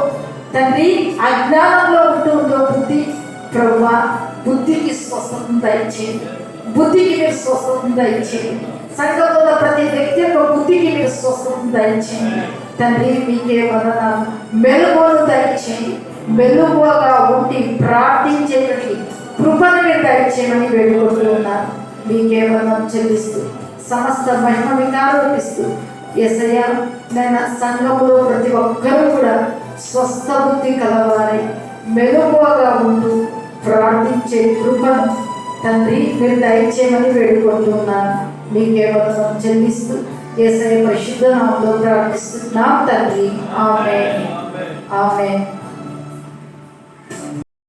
తండ్రి, అజ్ఞానంలో ఉంటూ ఉందో బుద్ధి ప్రభువా, బుద్ధికి స్వస్థత దయచేయండి. బుద్ధికి మీరు స్వస్థత దయచేయండి. సంఘంలో ప్రతి వ్యక్తి యొక్క బుద్ధికి మీరు స్వస్థత దయచేయండి తండ్రి. మీకే వందనాలు. మెలకువను దయచేయండి. మెలకువగా ఉండి ప్రార్థించేటువంటి కృపను మీరు దయచేయమని వేడుకుంటూ ఉన్నారు. మీకే వందనం చెల్లిస్తూ సమస్త మహిమ మీకు ఆరోపిస్తూ యేసయ్యా, నేను సంఘంలో ప్రతి ఒక్కరూ కూడా స్వస్థ బుద్ధి కలవారై మెలకువగా ఉంటూ ప్రార్థించే కృపను తండ్రి మీరు దయచేయమని వేడుకుంటున్నాను. మీకే వందనం చెల్లిస్తూ యేసయ్య పరిశుద్ధ నామములో ప్రార్థిస్తున్నాం తండ్రి. ఆమేన్, ఆమేన్.